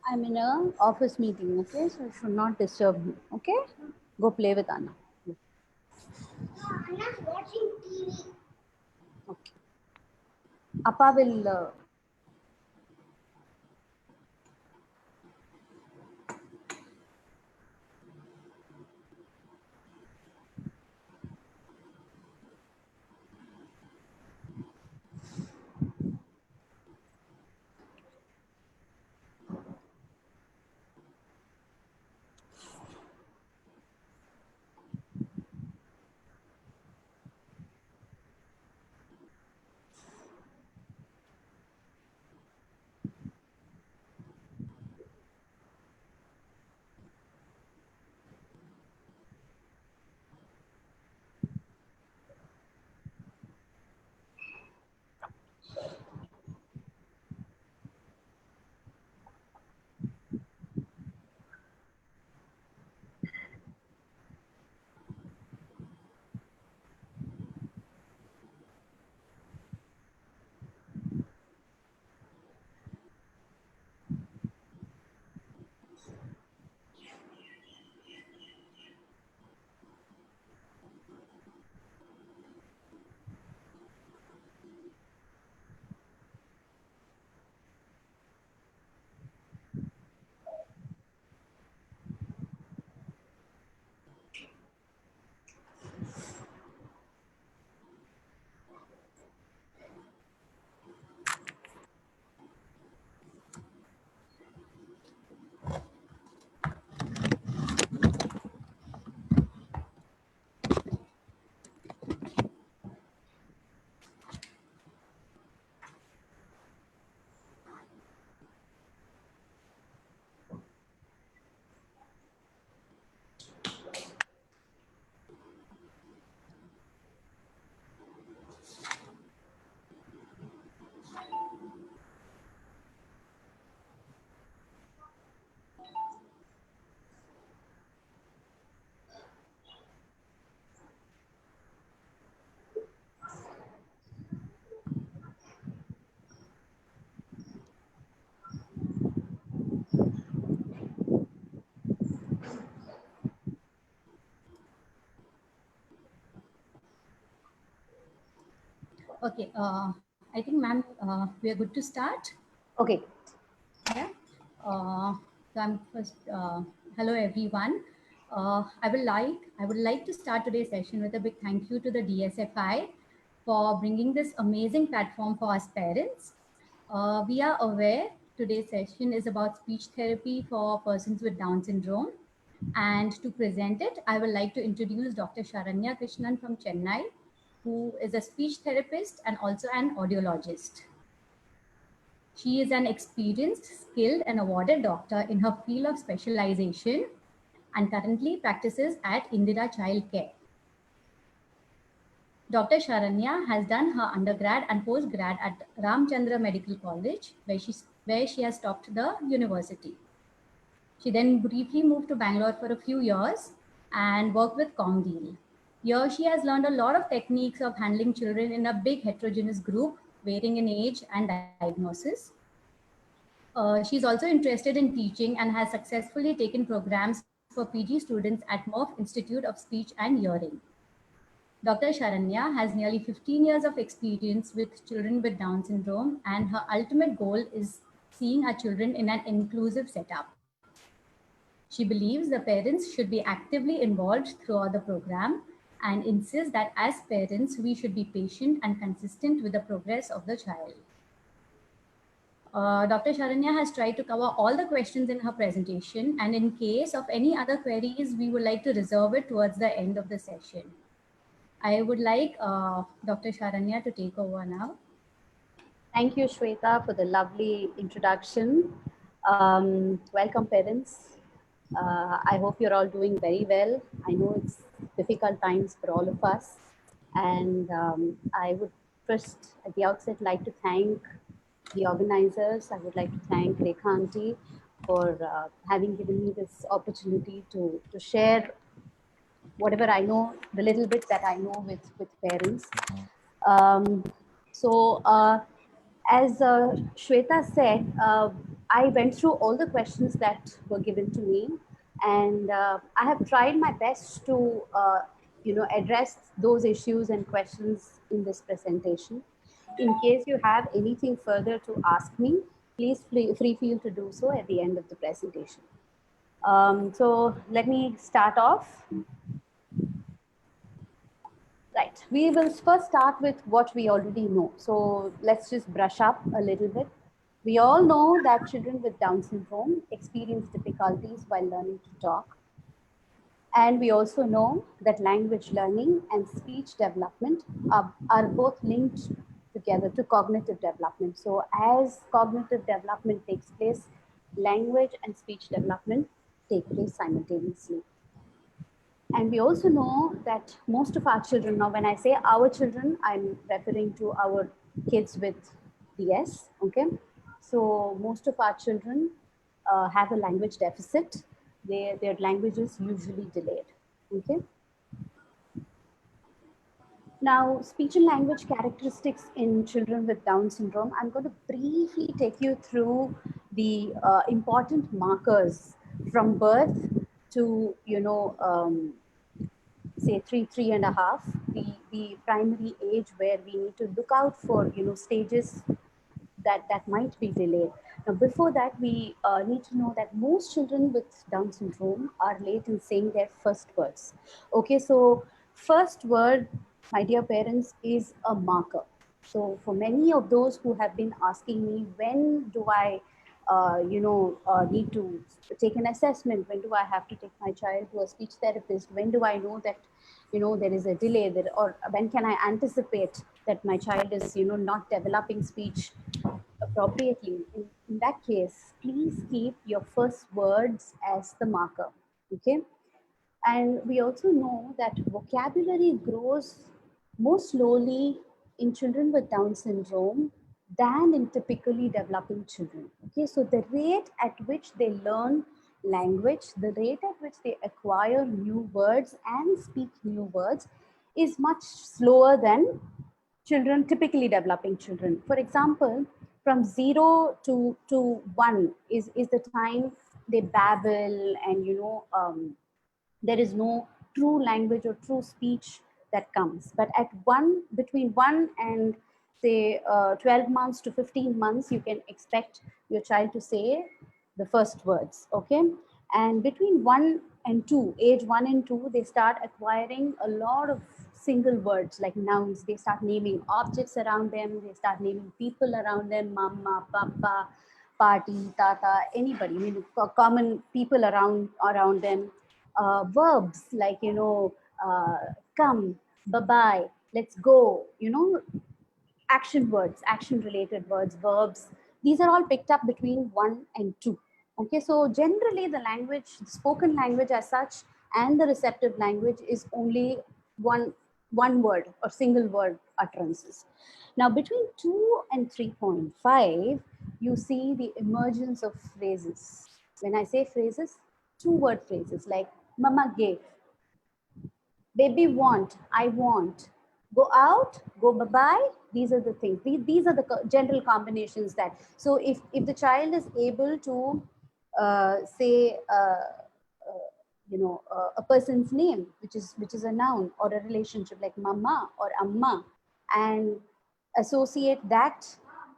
I'm in a office meeting, okay? So you should not disturb me, okay? Go play with Anna. Anna's watching TV. Okay. Appa will Okay, I think, ma'am, we are good to start. okay. Yeah. So I'm first. Hello, everyone. I would like to start today's session with a big thank you to the DSFI for bringing this amazing platform for us parents. We are aware today's session is about speech therapy for persons with Down syndrome. And to present it, I would like to introduce Dr. Sharanya Krishnan from Chennai, who is a speech therapist and also an audiologist. She is an experienced, skilled, and awarded doctor in her field of specialization and currently practices at Indira Child Care. Dr. Sharanya has done her undergrad and postgrad at Ramchandra Medical College, where she has topped the university. She then briefly moved to Bangalore for a few years and worked with Comdeal. Here, she has learned a lot of techniques of handling children in a big heterogeneous group, varying in age and diagnosis. She's also interested in teaching and has successfully taken programs for PG students at Murph Institute of Speech and Hearing. Dr. Sharanya has nearly 15 years of experience with children with Down syndrome, and her ultimate goal is seeing our children in an inclusive setup. She believes the parents should be actively involved throughout the program and insists that as parents, we should be patient and consistent with the progress of the child. Dr. Sharanya has tried to cover all the questions in her presentation, and in case of any other queries, we would like to reserve it towards the end of the session. I would like Dr. Sharanya to take over now. Thank you, Shweta, for the lovely introduction. Welcome, parents. I hope you're all doing very well. I know it's difficult times for all of us. And I would first, at the outset, like to thank the organizers. I would like to thank Rekha Aunty for having given me this opportunity to share whatever I know, the little bit that I know with parents. Um, so, as Shweta said, I went through all the questions that were given to me, and I have tried my best to, address those issues and questions in this presentation. In case you have anything further to ask me, please free feel to do so at the end of the presentation. So let me start off. Right, we will first start with what we already know. So let's just brush up a little bit. We all know that children with Down syndrome experience difficulties while learning to talk. And we also know that language learning and speech development are both linked together to cognitive development. So as cognitive development takes place, language and speech development take place simultaneously. And we also know that most of our children, now when I say our children, I'm referring to our kids with DS, okay? So most of our children have a language deficit. Their language is usually delayed, okay? Now, speech and language characteristics in children with Down syndrome, I'm going to briefly take you through the important markers from birth to, say 3.5, the primary age where we need to look out for, stages that might be delayed. Now, before that, we need to know that most children with Down syndrome are late in saying their first words. Okay, so first word, my dear parents, is a marker. So for many of those who have been asking me, when do I, need to take an assessment? When do I have to take my child to a speech therapist? When do I know that, there is a delay there, or when can I anticipate that my child is, not developing speech appropriately? In that case, please keep your first words as the marker, okay? And we also know that vocabulary grows more slowly in children with Down syndrome than in typically developing children. Okay, so the rate at which they learn language, the rate at which they acquire new words and speak new words is much slower than children, typically developing children. For example, from 0 to 1 is the time they babble, and there is no true language or true speech that comes. But at between 1 and say 12 months to 15 months, you can expect your child to say the first words, okay? And between 1 and 2, age 1 and 2, they start acquiring a lot of single words like nouns. They start naming objects around them. They start naming people around them, mama, papa, party, tata, anybody, common people around them. Verbs like, come, bye-bye, let's go, action words, action related words, verbs. These are all picked up between 1 and 2. Okay, so generally the language, the spoken language as such, and the receptive language is only one word or single word utterances. Now between 2 and 3.5, you see the emergence of phrases. When I say phrases, 2-word phrases like mama gave, baby want, I want, go out, go bye-bye. These are the things. These are the general combinations that, so if the child is able to say, a person's name, which is a noun or a relationship like mama or amma, and associate that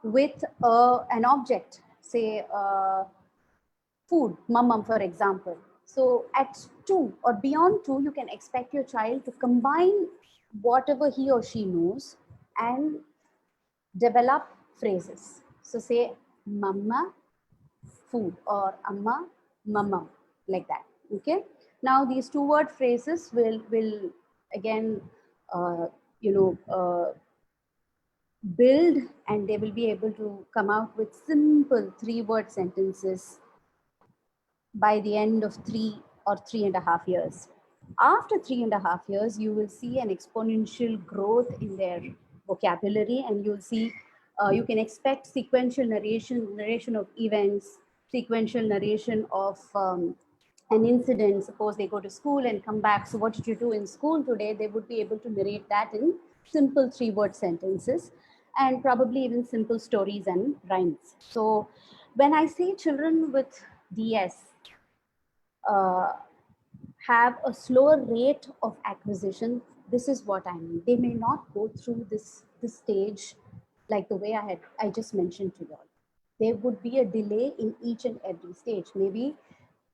with an object, say food, mama, for example. So at 2 or beyond 2, you can expect your child to combine whatever he or she knows and develop phrases. So say mama, food, or amma, mama, like that. Okay. Now these 2-word phrases will again, build, and they will be able to come out with simple 3-word sentences by the end of 3 or 3.5 years. After 3.5 years, you will see an exponential growth in their vocabulary, and you'll see, you can expect sequential narration of events, sequential narration of an incident. Suppose they go to school and come back. So what did you do in school today? They would be able to narrate that in simple 3-word sentences, and probably even simple stories and rhymes. So when I say children with DS uh, have a slower rate of acquisition, this is what I mean. They may not go through this stage like the way I just mentioned to you all. There would be a delay in each and every stage. Maybe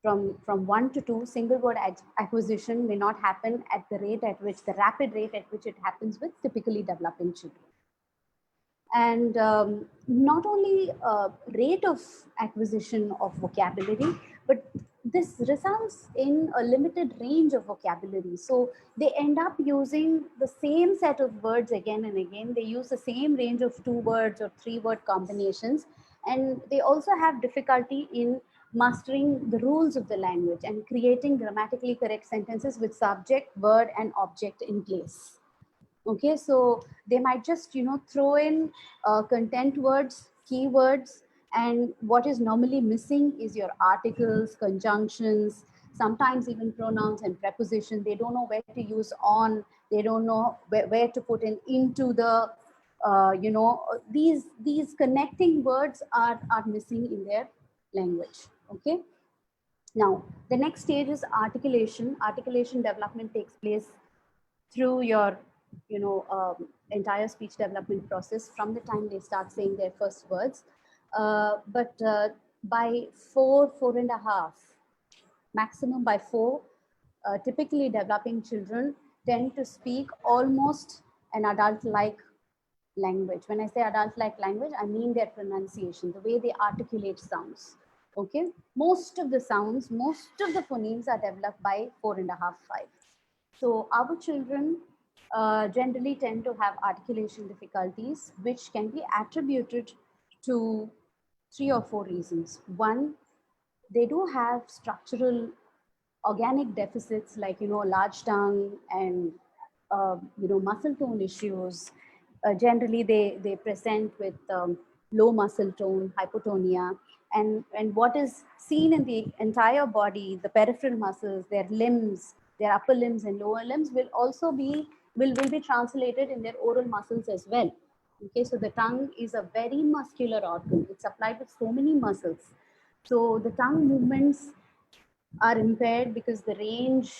from 1 to 2, single word acquisition may not happen at the rate at which, the rapid rate at which it happens with typically developing children. And not only rate of acquisition of vocabulary, but this results in a limited range of vocabulary. So they end up using the same set of words again and again. They use the same range of 2 words or 3 word combinations. And they also have difficulty in mastering the rules of the language and creating grammatically correct sentences with subject, verb, and object in place. Okay, so they might just throw in content words, keywords, and what is normally missing is your articles, conjunctions, sometimes even pronouns and preposition. They don't know where to use on, they don't know where to put in into the these connecting words are missing in their language. Okay, now the next stage is articulation. Articulation development takes place through your entire speech development process from the time they start saying their first words. But by 4.5, maximum by 4, typically developing children tend to speak almost an adult-like language. When I say adult-like language, I mean their pronunciation, the way they articulate sounds. Okay, most of the sounds, most of the phonemes are developed by 4.5, 5. So our children generally tend to have articulation difficulties, which can be attributed to 3 or 4 reasons. One, they do have structural organic deficits like large tongue and muscle tone issues. Generally they present with low muscle tone, hypotonia, and what is seen in the entire body, the peripheral muscles, their limbs, their upper limbs and lower limbs will also be will be translated in their oral muscles as well. Okay, so the tongue is a very muscular organ. It's supplied with so many muscles. So the tongue movements are impaired because the range,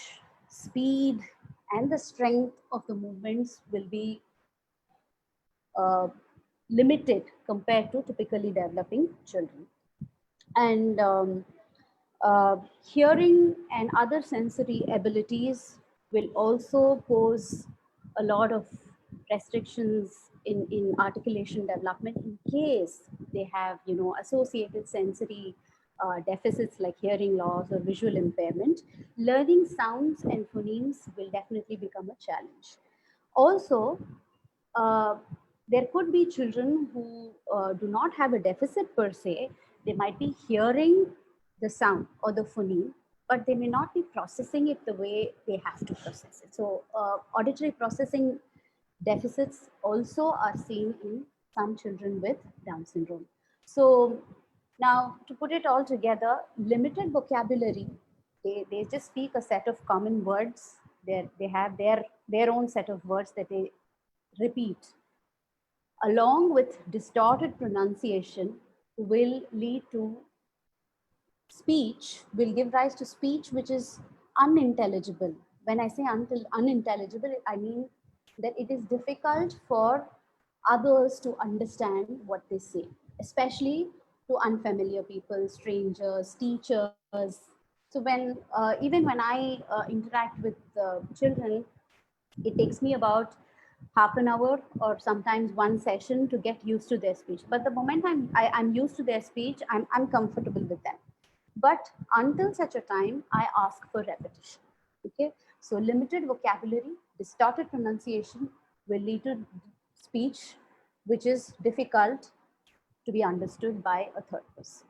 speed, and the strength of the movements will be uh, limited compared to typically developing children. And hearing and other sensory abilities will also pose a lot of restrictions in articulation development in case they have associated sensory deficits like hearing loss or visual impairment. Learning sounds and phonemes will definitely become a challenge. Also, uh, there could be children who do not have a deficit per se. They might be hearing the sound or the phoneme, but they may not be processing it the way they have to process it. So auditory processing deficits also are seen in some children with Down syndrome. So now to put it all together, limited vocabulary, they just speak a set of common words. They have their own set of words that they repeat, along with distorted pronunciation, will lead to speech, will give rise to speech which is unintelligible. When I say unintelligible, I mean that it is difficult for others to understand what they say, especially to unfamiliar people, strangers, teachers. So even when I interact with children, it takes me about half an hour or sometimes one session to get used to their speech. But the moment I'm used to their speech, I'm comfortable with them. But until such a time, I ask for repetition. Okay, so limited vocabulary, distorted pronunciation will lead to speech which is difficult to be understood by a third person.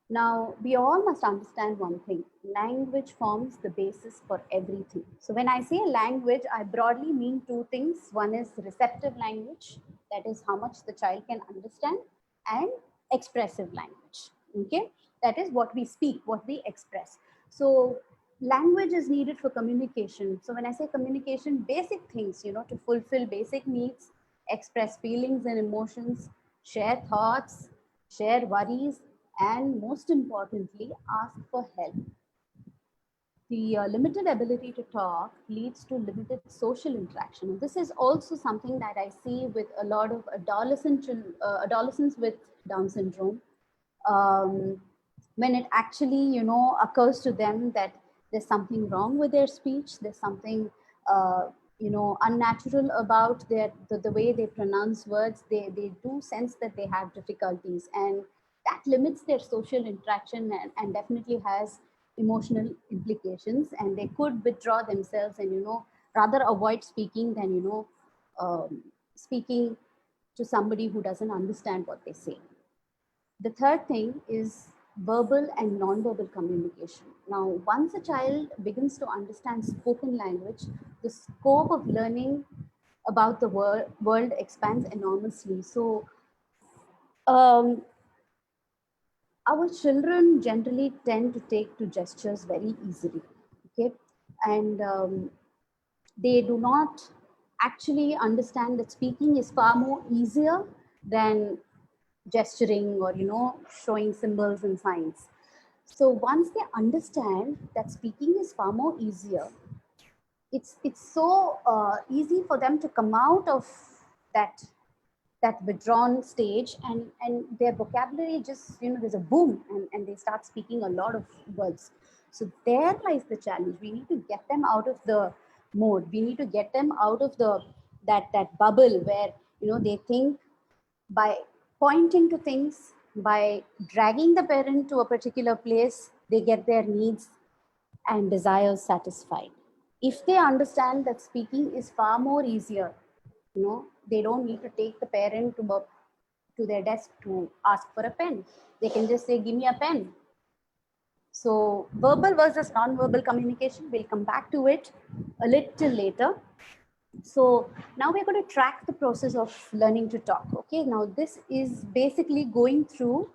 Now, we all must understand one thing. Language forms the basis for everything. So when I say language, I broadly mean 2 things. One is receptive language, that is how much the child can understand, and expressive language. Okay, that is what we speak, what we express. So language is needed for communication. So when I say communication, basic things, to fulfill basic needs, express feelings and emotions, share thoughts, share worries, and most importantly, ask for help. The limited ability to talk leads to limited social interaction. And this is also something that I see with a lot of adolescents with Down syndrome. When it actually, occurs to them that there's something wrong with their speech, there's something, unnatural about the way they pronounce words, they do sense that they have difficulties, and that limits their social interaction, and definitely has emotional implications, and they could withdraw themselves and rather avoid speaking than speaking to somebody who doesn't understand what they say. The third thing is verbal and non-verbal communication. Now, once a child begins to understand spoken language, the scope of learning about the world expands enormously. So um, our children generally tend to take to gestures very easily, okay, and they do not actually understand that speaking is far more easier than gesturing or showing symbols and signs. So once they understand that speaking is far more easier, it's so easy for them to come out of that withdrawn stage, and their vocabulary just there's a boom, and they start speaking a lot of words. So there lies the challenge. We need to get them out of the mode. We need to get them out of the that bubble where they think by pointing to things, by dragging the parent to a particular place, they get their needs and desires satisfied. If they understand that speaking is far more easier, they don't need to take the parent to their desk to ask for a pen. They can just say, give me a pen. So verbal versus non-verbal communication, we'll come back to it a little later. So now we're going to track the process of learning to talk. Okay, now this is basically going through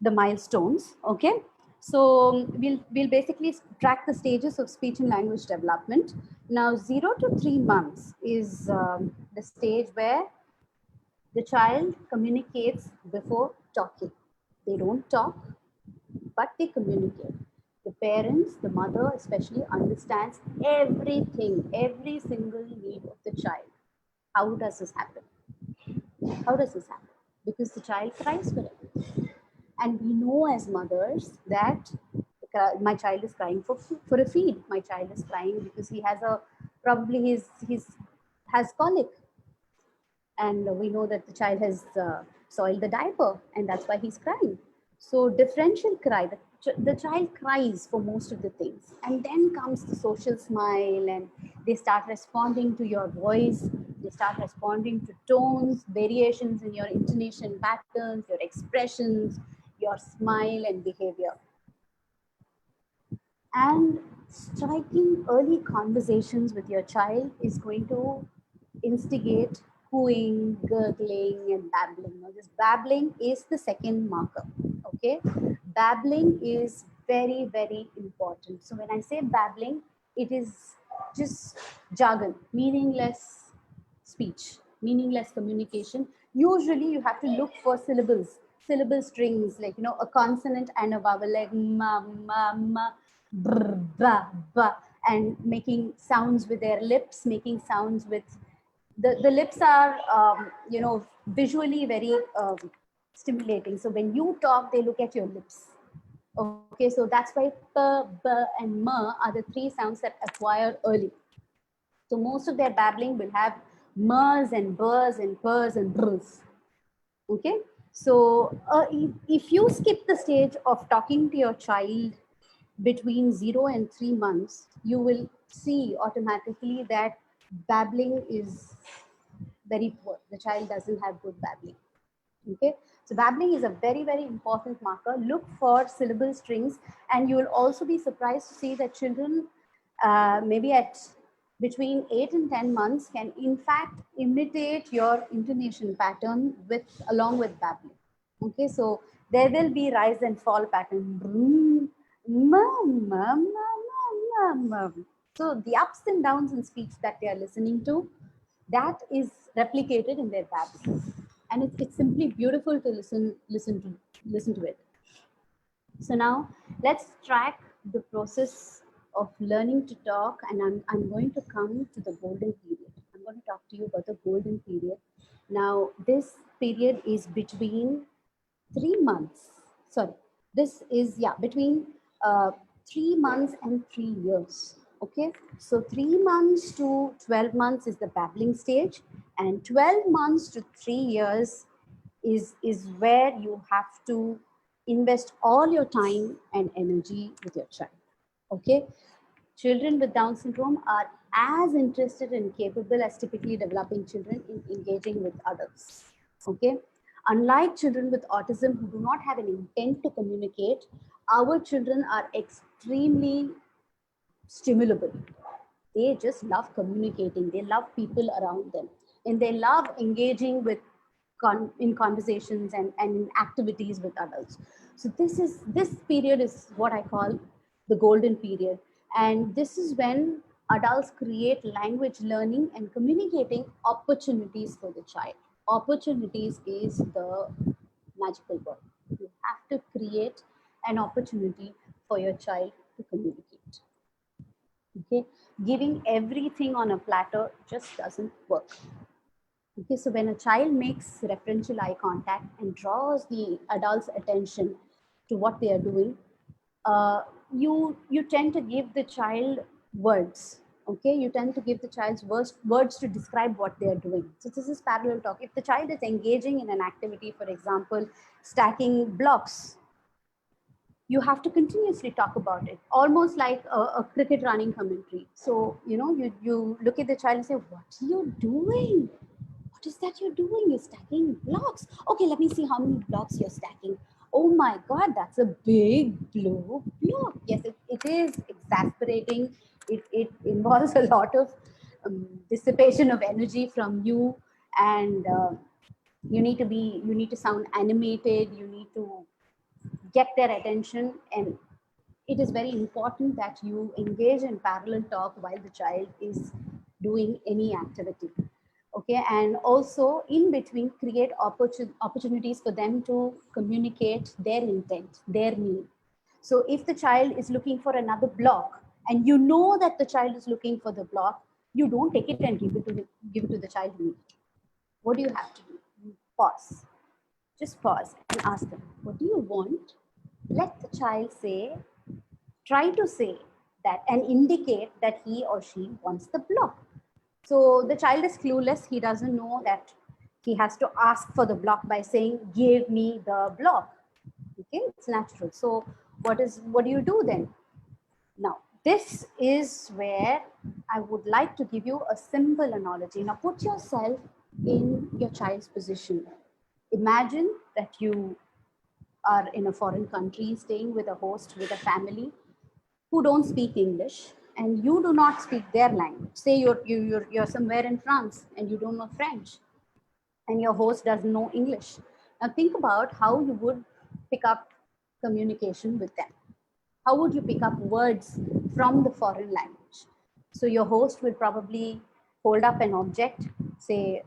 the milestones. Okay, so we'll basically track the stages of speech and language development. Now 0 to 3 months is the stage where the child communicates before talking. They don't talk, but they communicate. The parents, the mother especially, understands everything, every single need of the child. How does this happen? How does this happen? Because the child cries for it. And we know as mothers that my child is crying for a feed. My child is crying because he has probably he's has colic, and we know that the child has soiled the diaper, and that's why he's crying. So differential cry, the child cries for most of the things, and then comes the social smile, and they start responding to your voice, they start responding to tones, variations in your intonation patterns, your expressions, your smile and behavior. And striking early conversations with your child is going to instigate cooing, gurgling, and babbling. Now, this babbling is the second marker. Okay, babbling is very, very important. So when I say babbling, it is just jargon, meaningless speech, meaningless communication. Usually, you have to look for syllable strings, like a consonant and a vowel, like ma, ma, ma, brr, ba, ba, and making sounds with their lips, making sounds with the lips are visually very stimulating. So when you talk, they look at your lips. Okay, so that's why p, b, and m are the three sounds that acquire early. So most of their babbling will have mers and burs and pers and brrs. Okay, so if you skip the stage of talking to your child between 0 and 3 months, you will see automatically that babbling is very poor. The child doesn't have good babbling. Okay, so babbling is a very, very important marker. Look for syllable strings, and you will also be surprised to see that children, maybe at between 8 and 10 months, can in fact imitate your intonation pattern along with babbling. Okay, so there will be rise and fall pattern. So the ups and downs in speech that they are listening to, that is replicated in their babbling, and it's simply beautiful to listen to Listen to it. So now let's track the process of learning to talk, and I'm going to come to the golden period. I'm going to talk to you about the golden period. Now, this period is between 3 months. Sorry, this is, yeah, between 3 months and 3 years. Okay, so 3 months to 12 months is the babbling stage, and 12 months to 3 years is where you have to invest all your time and energy with your child. Okay, children with Down syndrome are as interested and capable as typically developing children in engaging with adults. Okay, unlike children with autism who do not have an intent to communicate, our children are extremely stimulable. They just love communicating. They love people around them, and they love engaging with in conversations and in activities with adults. So this period is what I call the golden period, and this is when adults create language learning and communicating opportunities for the child. Opportunities is the magical word. You have to create an opportunity for your child to communicate. Okay, giving everything on a platter just doesn't work. Okay, so when a child makes referential eye contact and draws the adult's attention to what they are doing, you tend to give the child words. Okay, you tend to give the child's words to describe what they are doing. So this is parallel talk. If the child is engaging in an activity, for example, stacking blocks, you have to continuously talk about it, almost like a cricket running commentary. So, you look at the child and say, what are you doing? What is that you're doing? You're stacking blocks. Okay, let me see how many blocks you're stacking. Oh my God, that's a big blue block. Yes, it is exasperating. It involves a lot of dissipation of energy from you, and you need to sound animated. You need to get their attention, and it is very important that you engage in parallel talk while the child is doing any activity. Okay, and also in between create opportunities for them to communicate their intent, their need. So if the child is looking for another block and you know that the child is looking for the block, you don't take it and give it to the child immediately. What do you have to do? You pause. Just pause and ask them, what do you want? Let the child try to say that and indicate that he or she wants the block. So the child is clueless. He doesn't know that he has to ask for the block by saying, give me the block. Okay, it's natural. So what do you do then? Now, this is where I would like to give you a simple analogy. Now, put yourself in your child's position. Imagine that you are in a foreign country, staying with a host, with a family who don't speak English, and you do not speak their language. Say you're somewhere in France and you don't know French, and your host doesn't know English. Now think about how you would pick up communication with them. How would you pick up words from the foreign language? So your host will probably hold up an object, say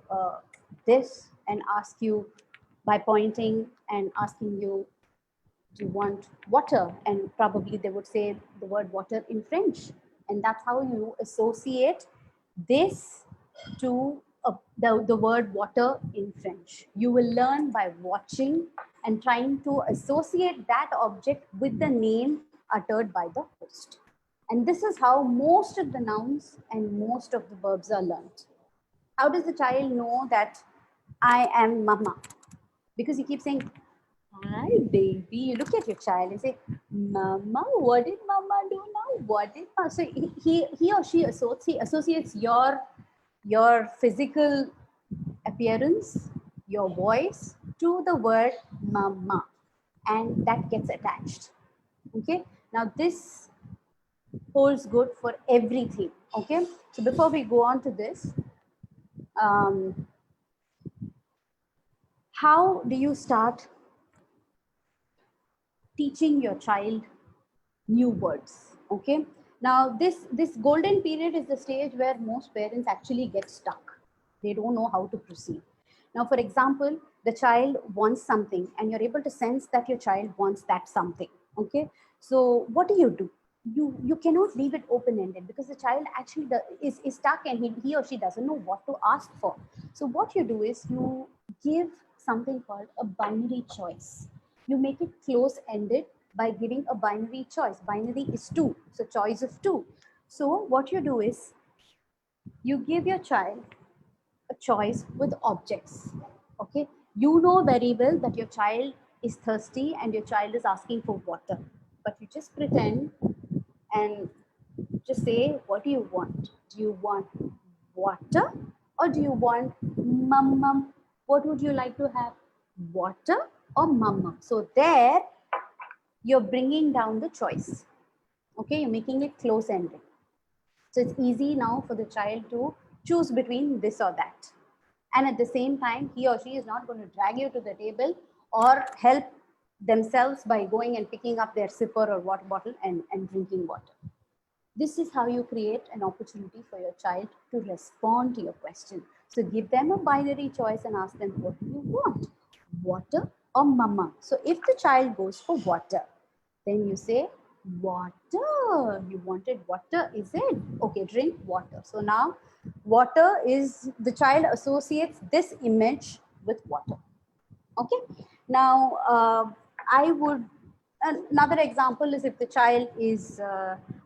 this, and ask you by pointing and asking you, do you want water? And probably they would say the word water in French. And that's how you associate this to the word water in French. You will learn by watching and trying to associate that object with the name uttered by the host. And this is how most of the nouns and most of the verbs are learned. How does the child know that I am mama? Because you keep saying, hi, baby. You look at your child and say, Mama, what did Mama do now? What did Mama? So he or she associates your physical appearance, your voice to the word Mama, and that gets attached. Okay. Now this holds good for everything. Okay. So before we go on to this, how do you start teaching your child new words? Okay, now this golden period is the stage where most parents actually get stuck. They don't know how to proceed. Now, for example, the child wants something and you're able to sense that your child wants that something. Okay. So what do? You cannot leave it open-ended because the child actually is stuck and he or she doesn't know what to ask for. So what you do is you give something called a binary choice. You make it close-ended by giving a binary choice. Binary is 2, so choice of 2. So what you do is you give your child a choice with objects. Okay, you know very well that your child is thirsty and your child is asking for water, but you just pretend and just say, what do you want? Do you want water or do you want mum? What would you like to have? Water or mum? So there you're bringing down the choice. Okay, you're making it close ended. So it's easy now for the child to choose between this or that. And at the same time, he or she is not going to drag you to the table or help themselves by going and picking up their sipper or water bottle and drinking water. This is how you create an opportunity for your child to respond to your question. So give them a binary choice and ask them, what do you want? Water or mama? So if the child goes for water, then you say, water. You wanted water, is it? Okay, drink water. So now water is, the child associates this image with water. Okay. Now, I would, another example is if the child is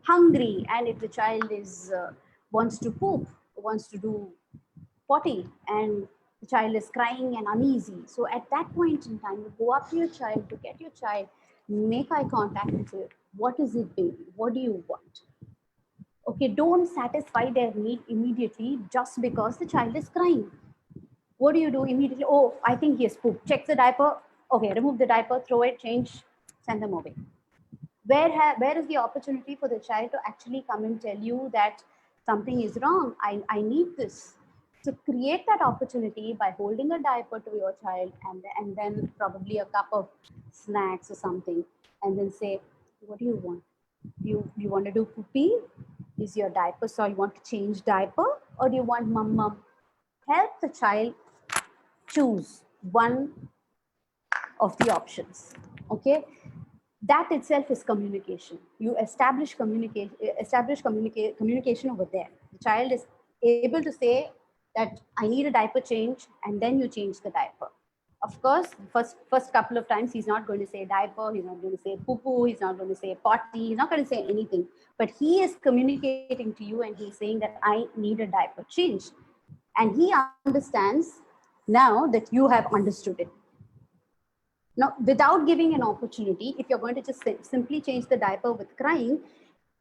hungry and if the child is wants to poop, wants to do potty, and the child is crying and uneasy. So at that point in time, you go up to your child, to get your child, make eye contact and say, what is it, baby? What do you want? Okay, don't satisfy their need immediately just because the child is crying. What do you do immediately? Oh, I think he has pooped. Check the diaper. Okay, remove the diaper, throw it, change, send them away. Where is the opportunity for the child to actually come and tell you that something is wrong? I need this. So create that opportunity by holding a diaper to your child and then probably a cup of snacks or something, and then say, what do you want? Do you want to do poopy? Is your diaper, so you want to change diaper, or do you want mum? Help the child choose one of the options. Okay, that itself is communication. You communication over there. The child is able to say that I need a diaper change, and then you change the diaper. Of course, first couple of times he's not going to say diaper, he's not going to say poo poo, he's not going to say potty, he's not going to say anything, but he is communicating to you and he's saying that I need a diaper change, and he understands now that you have understood it. Now, without giving an opportunity, if you're going to just simply change the diaper with crying,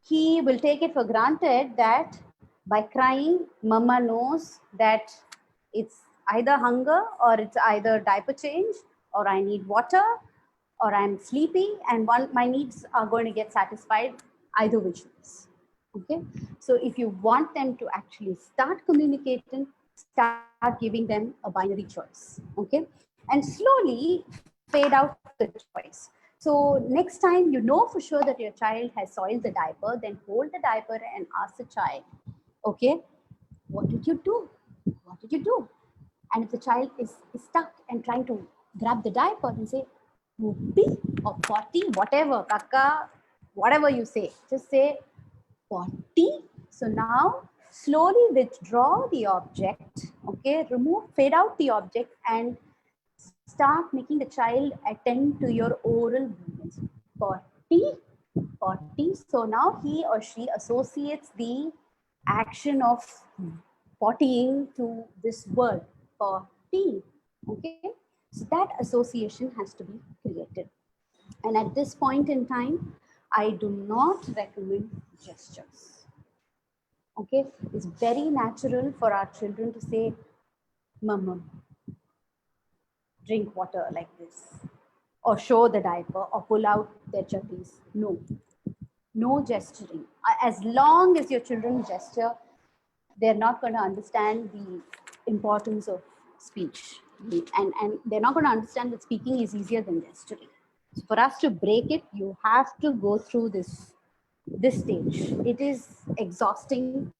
he will take it for granted that by crying, mama knows that it's either hunger or it's either diaper change or I need water or I'm sleepy, and my needs are going to get satisfied either which ways. Okay. So if you want them to actually start communicating, start giving them a binary choice. Okay. And slowly fade out the choice. So next time you know for sure that your child has soiled the diaper, then hold the diaper and ask the child, okay, what did you do? What did you do? And if the child is stuck and trying to grab the diaper and say, poopy or potty, whatever, kaka, whatever you say, just say potty. So now slowly withdraw the object, okay, fade out the object and start making the child attend to your oral movements. Potty, potty. So now he or she associates the action of pottying to this word, potty. Okay, so that association has to be created. And at this point in time, I do not recommend gestures. Okay, it's very natural for our children to say, mama, drink water like this, or show the diaper, or pull out their chutneys. No, no gesturing. As long as your children gesture, they're not going to understand the importance of speech. And they're not going to understand that speaking is easier than gesturing. So for us to break it, you have to go through this stage. It is exhausting,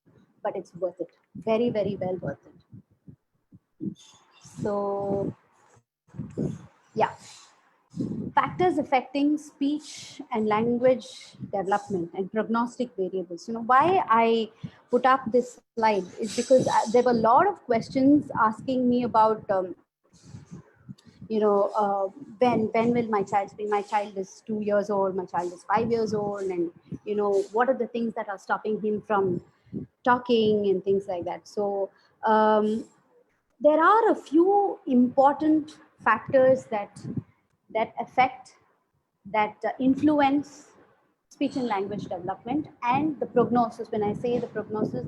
but it's worth it. Very, very well worth it. So, yeah. Factors affecting speech and language development and prognostic variables. Why I put up this slide is because there were a lot of questions asking me about, when will my child speak? My child is 2 years old, my child is 5 years old, and what are the things that are stopping him from talking and things like that. So there are a few important factors that affect, that influence speech and language development and the prognosis. When I say the prognosis,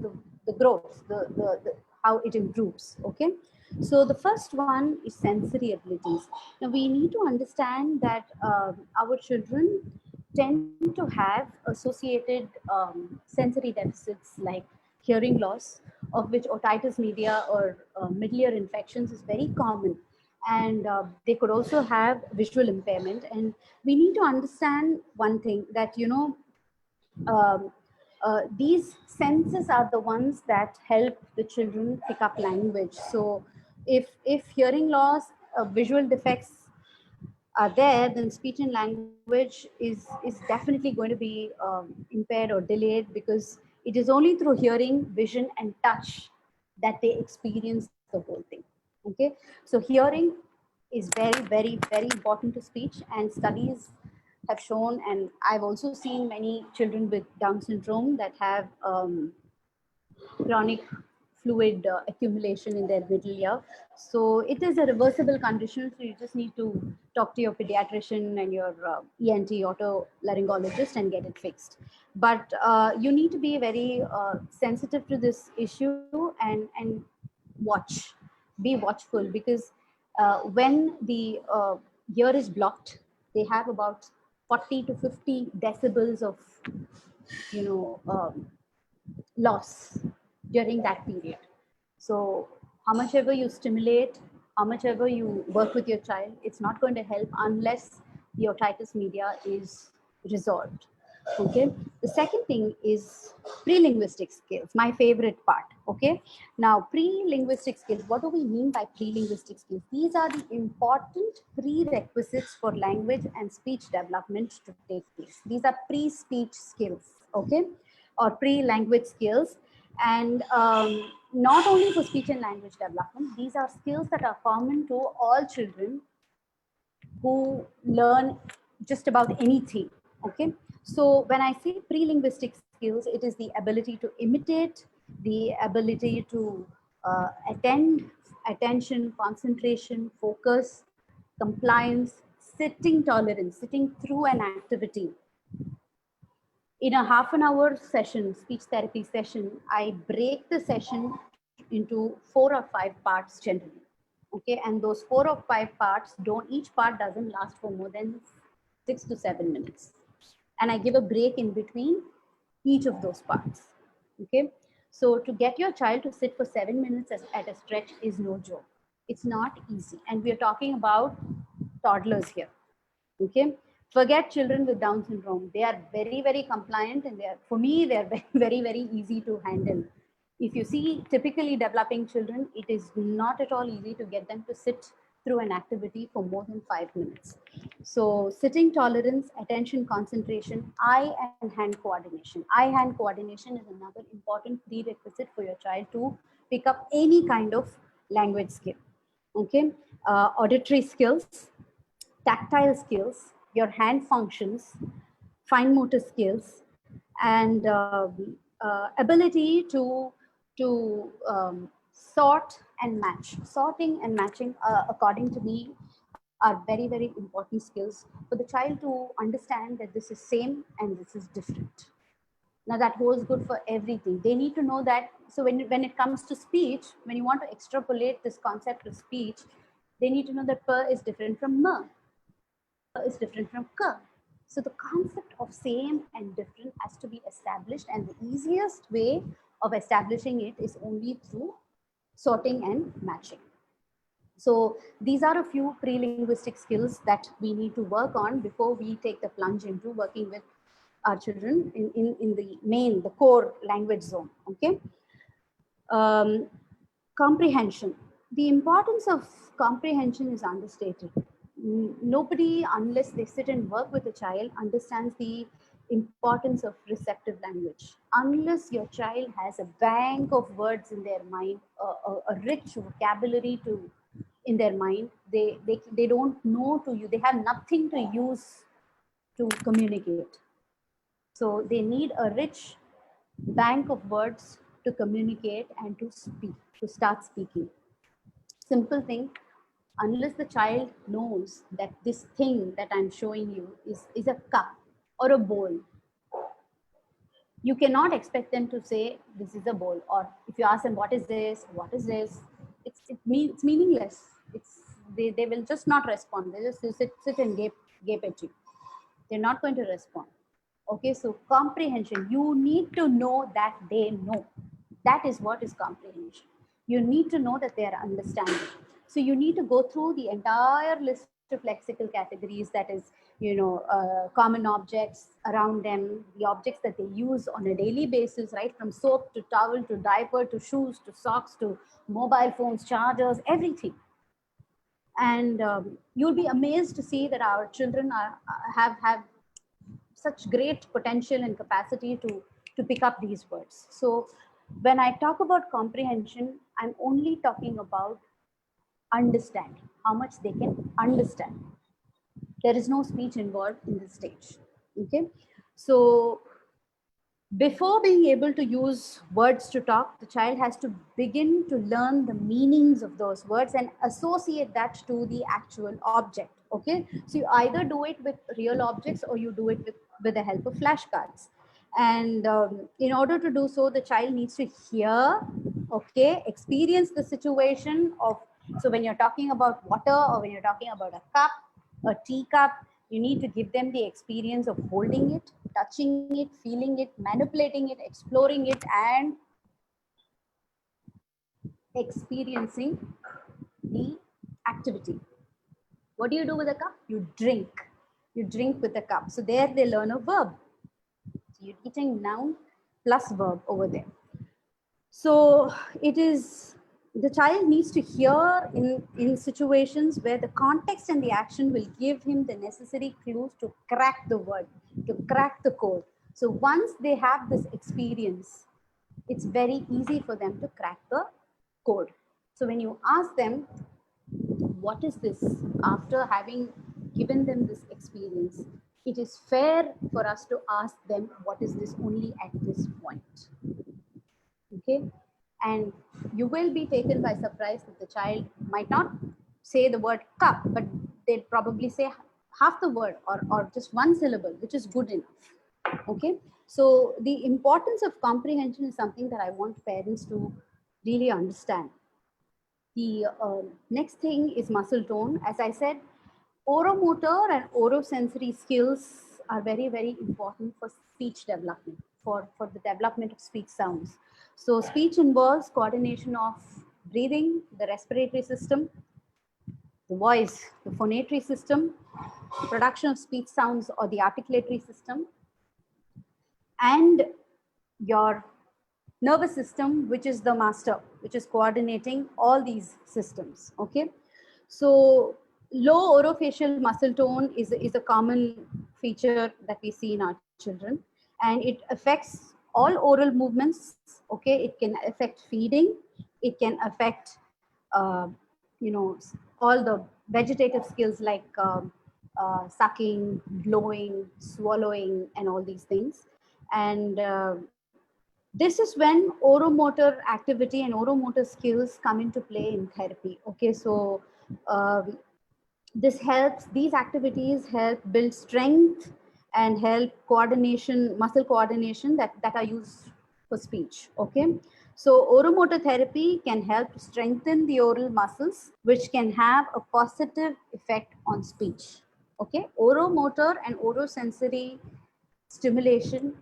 the growth, the how it improves. Okay, so the first one is sensory abilities. Now we need to understand that our children tend to have associated sensory deficits like hearing loss, of which otitis media or middle ear infections is very common, and they could also have visual impairment. And we need to understand one thing, that um, these senses are the ones that help the children pick up language. So if hearing loss, visual defects are there, then speech and language is definitely going to be impaired or delayed, because it is only through hearing, vision, and touch that they experience the whole thing. Okay, so hearing is very, very, very important to speech, and studies have shown, and I've also seen many children with Down syndrome that have chronic fluid accumulation in their middle ear. So it is a reversible condition. So you just need to talk to your pediatrician and your ENT otolaryngologist and get it fixed. But you need to be very sensitive to this issue, and watch, be watchful, because when the ear is blocked, they have about 40 to 50 decibels of you know um, loss during that period. So how much ever you stimulate, how much ever you work with your child, it's not going to help unless the otitis media is resolved. Okay. The second thing is pre-linguistic skills, my favorite part. Okay. Now, pre-linguistic skills, what do we mean by pre-linguistic skills? These are the important prerequisites for language and speech development to take place. These are pre-speech skills. Okay, or pre-language skills. And not only for speech and language development, these are skills that are common to all children who learn just about anything. Okay, so when I say pre-linguistic skills, it is the ability to imitate, the ability to attend, attention, concentration, focus, compliance, sitting tolerance, sitting through an activity. In a half an hour session, speech therapy session, I break the session into 4 or 5 parts generally. Okay, and those 4 or 5 parts each part doesn't last for more than 6 to 7 minutes. And I give a break in between each of those parts. Okay, so to get your child to sit for 7 minutes at a stretch is no joke. It's not easy. And we are talking about toddlers here. Okay, forget children with Down syndrome. They are very, very compliant, and for me, they're very, very, very easy to handle. If you see typically developing children, it is not at all easy to get them to sit through an activity for more than 5 minutes. So sitting tolerance, attention, concentration, eye and hand coordination. Eye hand coordination is another important prerequisite for your child to pick up any kind of language skill. Okay, auditory skills, tactile skills, your hand functions, fine motor skills, and ability to sort and match. Sorting and matching, according to me, are very, very important skills for the child to understand that this is same and this is different. Now that holds good for everything. They need to know that. So when it comes to speech, when you want to extrapolate this concept of speech, they need to know that per is different from mer, is different from ka. So the concept of same and different has to be established, and the easiest way of establishing it is only through sorting and matching. So these are a few pre-linguistic skills that we need to work on before we take the plunge into working with our children in the core language zone. Okay. Comprehension. the importance of comprehension is understated. Nobody, unless they sit and work with a child, understands the importance of receptive language. Unless your child has a bank of words in their mind, a rich vocabulary in their mind, they don't know to you. They have nothing to use to communicate. So they need a rich bank of words to communicate and to speak, to start speaking. Simple thing, unless the child knows that this thing that I'm showing you is a cup or a bowl, you cannot expect them to say this is a bowl. Or if you ask them what is this, it's meaningless. They will just not respond. They just sit and gape at you. They're not going to respond. Okay, so comprehension, you need to know that they know. That is what is comprehension. You need to know that they are understanding. So you need to go through the entire list of lexical categories, that is, common objects around them, the objects that they use on a daily basis, right? From soap to towel to diaper to shoes to socks to mobile phones, chargers, everything. And you'll be amazed to see that our children have such great potential and capacity to pick up these words. So when I talk about comprehension, I'm only talking about understanding, how much they can understand. There is no speech involved in this stage. Okay, so before being able to use words to talk, the child has to begin to learn the meanings of those words and associate that to the actual object. Okay, so you either do it with real objects or you do it with the help of flashcards. And in order to do so, the child needs to hear, okay, experience the situation of, so when you're talking about water or when you're talking about a cup, a teacup, you need to give them the experience of holding it, touching it, feeling it, manipulating it, exploring it, and experiencing the activity. What do you do with a cup? You drink. You drink with a cup. So there they learn a verb. So you're teaching noun plus verb over there. So it is, the child needs to hear in situations where the context and the action will give him the necessary clues to crack the word, to crack the code. So once they have this experience, it's very easy for them to crack the code. So when you ask them, what is this, after having given them this experience, it is fair for us to ask them, what is this only at this point? Okay, and you will be taken by surprise that the child might not say the word cup, but they'd probably say half the word or just one syllable, which is good enough. Okay, so the importance of comprehension is something that I want parents to really understand. The next thing is muscle tone. As I said, oromotor and orosensory skills are very, very important for speech development, for the development of speech sounds. So speech involves coordination of breathing, the respiratory system, the voice, the phonatory system, production of speech sounds or the articulatory system, and your nervous system, which is the master, which is coordinating all these systems. Okay, so low orofacial muscle tone is a common feature that we see in our children, and it affects all oral movements. Okay, it can affect feeding, it can affect you know, all the vegetative skills like sucking, blowing, swallowing, and all these things. And this is when oromotor activity and oromotor skills come into play in therapy. Okay, so these activities help build strength and help coordination, muscle coordination that are used for speech. Okay, so oromotor therapy can help strengthen the oral muscles, which can have a positive effect on speech. Okay, oromotor and orosensory stimulation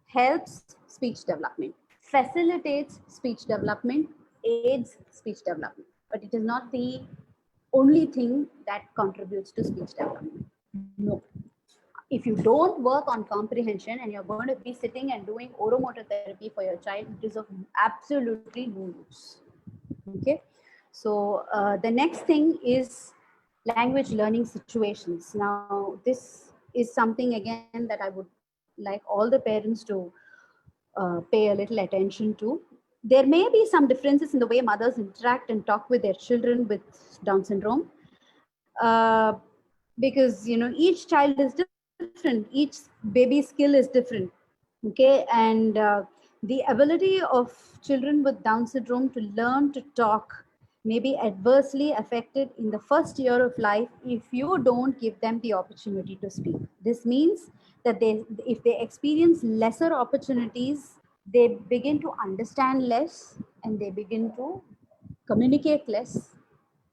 helps speech development, facilitates speech development, aids speech development, but it is not the only thing that contributes to speech development. No. If you don't work on comprehension and you're going to be sitting and doing oromotor therapy for your child, it is of absolutely no use. Okay. So the next thing is language learning situations. Now, this is something again that I would like all the parents to pay a little attention to. There may be some differences in the way mothers interact and talk with their children with Down syndrome, uh, because each child is different, each baby skill is different. Okay, and the ability of children with Down syndrome to learn to talk may be adversely affected in the first year of life if you don't give them the opportunity to speak. This means that if they experience lesser opportunities, they begin to understand less and they begin to communicate less.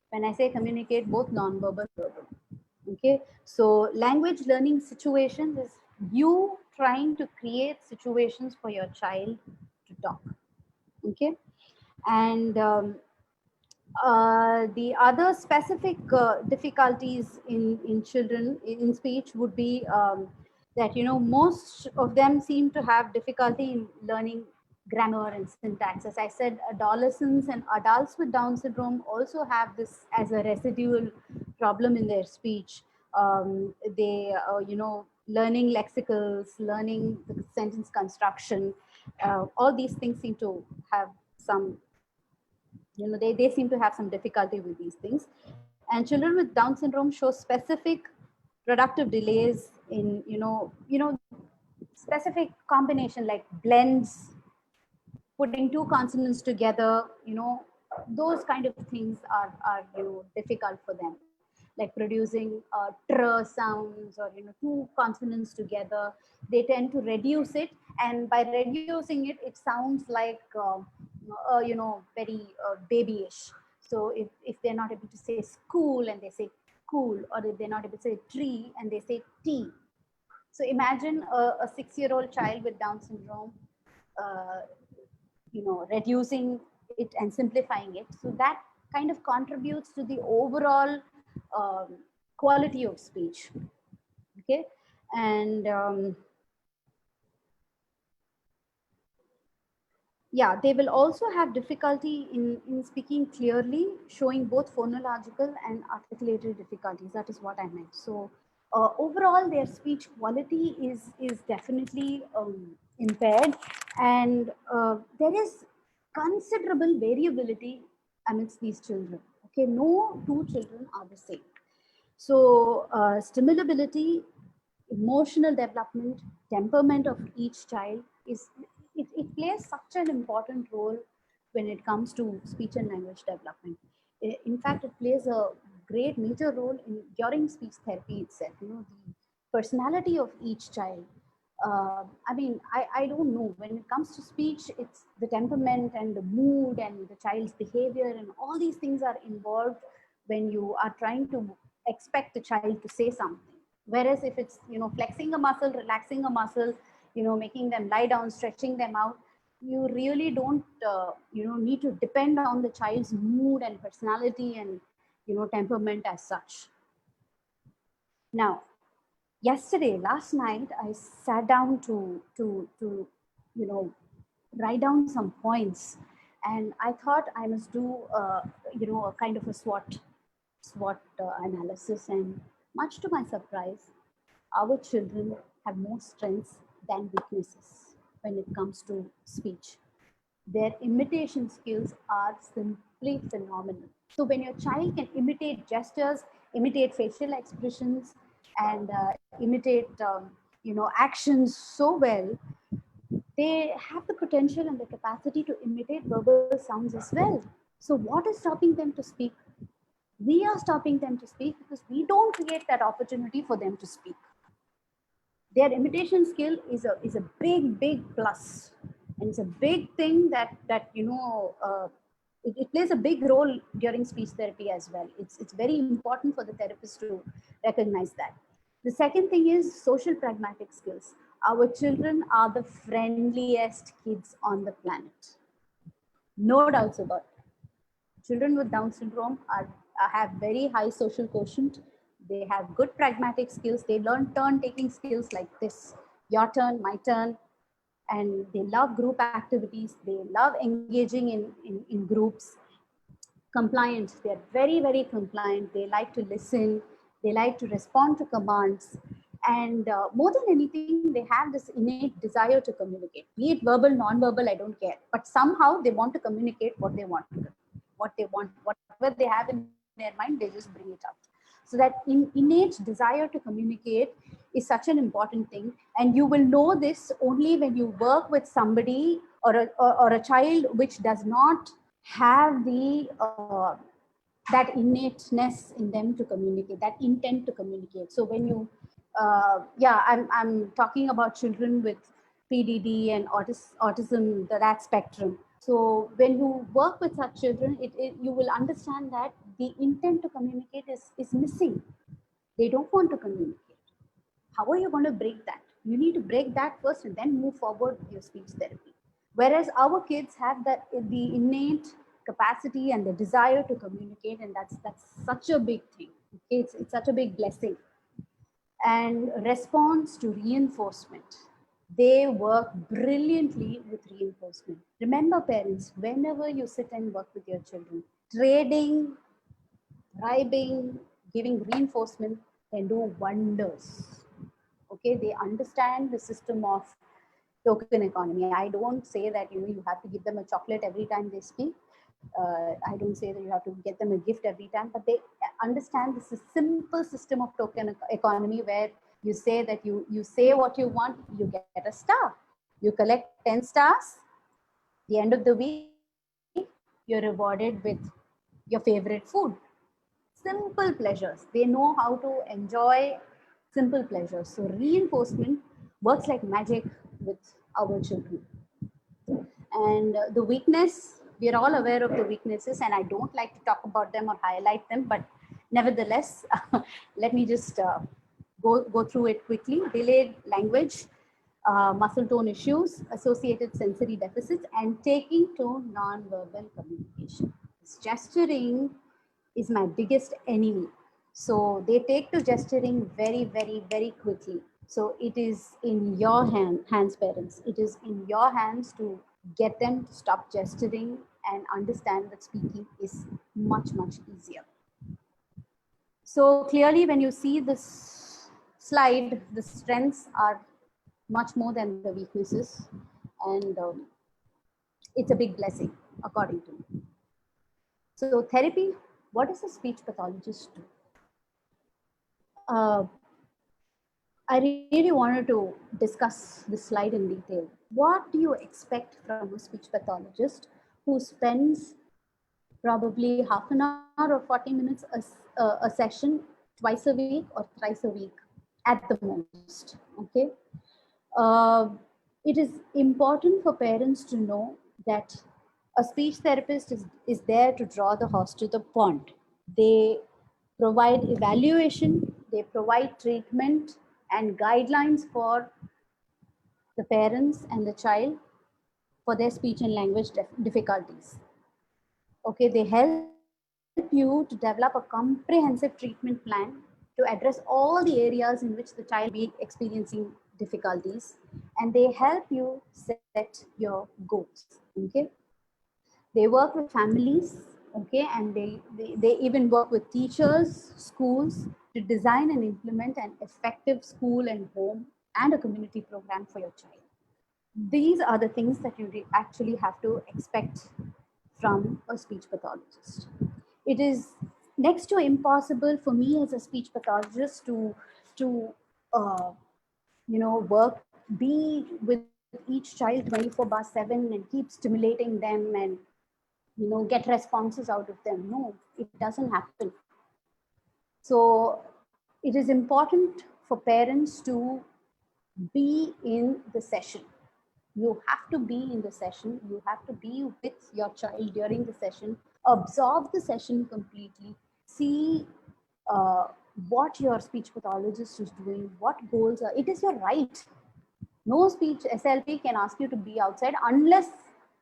When I say communicate, both non-verbal and verbal. Okay, so language learning situations is you trying to create situations for your child to talk. Okay, and the other specific difficulties in children in speech would be that most of them seem to have difficulty in learning grammar and syntax. As I said, adolescents and adults with Down syndrome also have this as a residual problem in their speech. They learning lexicals, learning the sentence construction, all these things seem to have some, they seem to have some difficulty with these things. And children with Down syndrome show specific productive delays in specific combination like blends, putting two consonants together, those kind of things are difficult for them, like producing tr sounds or two consonants together. They tend to reduce it, and by reducing it, it sounds like very babyish. So if they're not able to say school and they say cool, or if they're not able to say tree and they say tea. So imagine a 6-year-old child with Down syndrome, uh, reducing it and simplifying it. So that kind of contributes to the overall um, quality of speech. Okay, and yeah, they will also have difficulty in speaking clearly, showing both phonological and articulatory difficulties. That is what I meant. So overall, their speech quality is definitely impaired, and there is considerable variability amidst these children. Okay, no two children are the same. So stimulability, emotional development, temperament of each child it plays such an important role when it comes to speech and language development. In fact, it plays a great major role in during speech therapy itself. The personality of each child. I don't know. When it comes to speech, it's the temperament and the mood and the child's behavior and all these things are involved when you are trying to expect the child to say something. Whereas if it's flexing a muscle, relaxing a muscle, making them lie down, stretching them out, you really don't need to depend on the child's mood and personality and temperament as such. Now, last night, I sat down to write down some points, and I thought I must do a kind of a SWOT analysis. And much to my surprise, our children have more strengths than weaknesses when it comes to speech. Their imitation skills are simply phenomenal. So when your child can imitate gestures, imitate facial expressions, and imitate actions so well, they have the potential and the capacity to imitate verbal sounds as well. So what is stopping them to speak? We are stopping them to speak because we don't create that opportunity for them to speak. Their imitation skill is a big plus, and it's a big thing that it plays a big role during speech therapy as well. It's very important for the therapist to recognize that. The second thing is social pragmatic skills. Our children are the friendliest kids on the planet, no doubts about it. Children with Down syndrome have very high social quotient. They have good pragmatic skills. They learn turn taking skills like this: your turn, my turn, and they love group activities. They love engaging in groups. compliant. They're very, very compliant. They like to listen. They like to respond to commands. And more than anything, they have this innate desire to communicate. Be it verbal, non-verbal, I don't care. But somehow they want to communicate what they want to, what they want, whatever they have in their mind, they just bring it out. So that innate desire to communicate is such an important thing. And you will know this only when you work with somebody or a child which does not have the that innateness in them to communicate, that intent to communicate. So when you yeah, I'm talking about children with PDD and autism, that spectrum. So when you work with such children, you will understand that the intent to communicate is missing. They don't want to communicate. How are you going to break that? You need to break that first and then move forward with your speech therapy. Whereas our kids have the innate capacity and the desire to communicate, and that's such a big thing. Okay, it's such a big blessing. And response to reinforcement. They work brilliantly with reinforcement. Remember, parents, whenever you sit and work with your children, trading, bribing, giving reinforcement can do wonders. Okay, they understand the system of token economy. I don't say that you have to give them a chocolate every time they speak. I don't say that you have to get them a gift every time, but they understand this is simple system of token economy where you say that you say what you want, you get a star. You collect 10 stars. The end of the week, you're rewarded with your favorite food. Simple pleasures. They know how to enjoy simple pleasures. So reinforcement works like magic with our children. And the weakness, we are all aware of the weaknesses, and I don't like to talk about them or highlight them, but nevertheless, let me just go through it quickly. Delayed language, muscle tone issues, associated sensory deficits, and taking to non-verbal communication. Gesturing is my biggest enemy. So they take to gesturing very, very, very quickly. So it is in your hands, parents. It is in your hands to get them to stop gesturing and understand that speaking is much, much easier. So clearly, when you see this slide, the strengths are much more than the weaknesses. And it's a big blessing, according to me. So therapy, what does a speech pathologist do? I really wanted to discuss this slide in detail. What do you expect from a speech pathologist who spends probably half an hour or 40 minutes a session twice a week or thrice a week at the most? Okay. It is important for parents to know that a speech therapist is there to draw the horse to the pond. They provide evaluation, they provide treatment and guidelines for the parents and the child for their speech and language difficulties. Okay, they help you to develop a comprehensive treatment plan to address all the areas in which the child will be experiencing difficulties, and they help you set your goals. Okay, they work with families, okay, and they even work with teachers, schools to design and implement an effective school and home and a community program for your child. These are the things that you actually have to expect from a speech pathologist. It is next to impossible for me as a speech pathologist to work, be with each child 24/7 and keep stimulating them and get responses out of them. No, it doesn't happen. So it is important for parents to be in the session. You have to be in the session. You have to be with your child during the session. Absorb the session completely. See what your speech pathologist is doing, what goals are. It is your right. No speech SLP can ask you to be outside unless